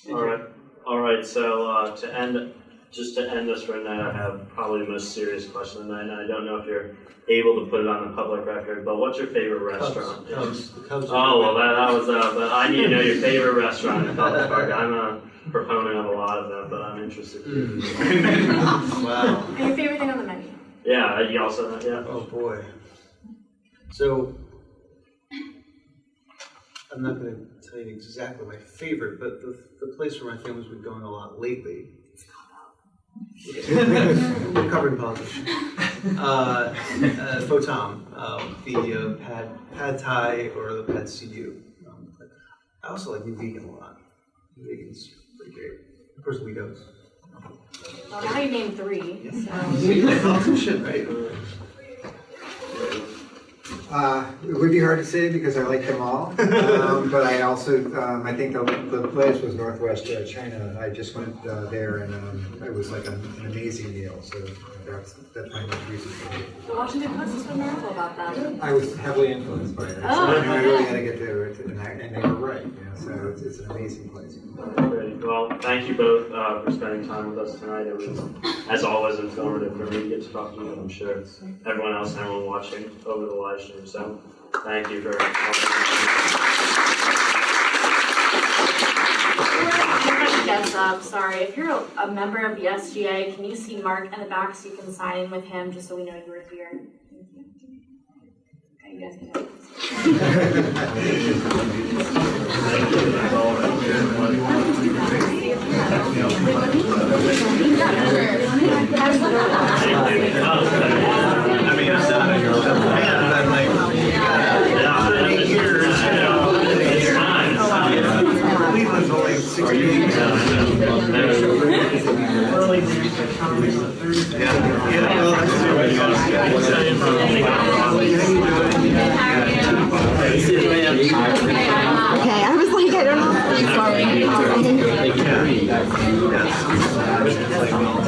town. All right. So to end this for tonight, I have probably the most serious question of the night, and I don't know if you're able to put it on the public record, but what's your favorite restaurant? Cubs. The Cubs Oh, well, that was, but I need to know your favorite restaurant in College Park. I'm a proponent of a lot of them, but I'm interested too. Wow. And your favorite thing on the menu? Yeah, you also, yeah. Oh, boy. So, I'm not going to tell you exactly my favorite, but the place where my family's been going a lot lately. We're covering politics. Photom, the pad thai or the pad see-ew. I also like new vegan a lot. New vegan's pretty great. Of course, we goes. Well, now you named 3. So. Awesome shit, right? It would be hard to say because I like them all, but I also, I think the place was Northwest China. I just went there and it was like an amazing meal, so that's my most recent favorite. The Washington Post is so memorable about that. I was heavily influenced by it, so I really had to get to it, and they were right, so it's an amazing place. Great. Well, thank you both for spending time with us tonight. It was, as always, informative for me to get to talk to you, and I'm sure everyone else and everyone watching over the live stream. So, thank you for Guess up, sorry. If you're a member of the SGA, can you see Mark in the back so you can sign in with him just so we know you were here? Thank you. Okay, you guys can go. I mean, I'm not a fan, but like, you got 8 years, it's time. Cleveland's only 16 years. Okay, I was like, I don't know. Sorry.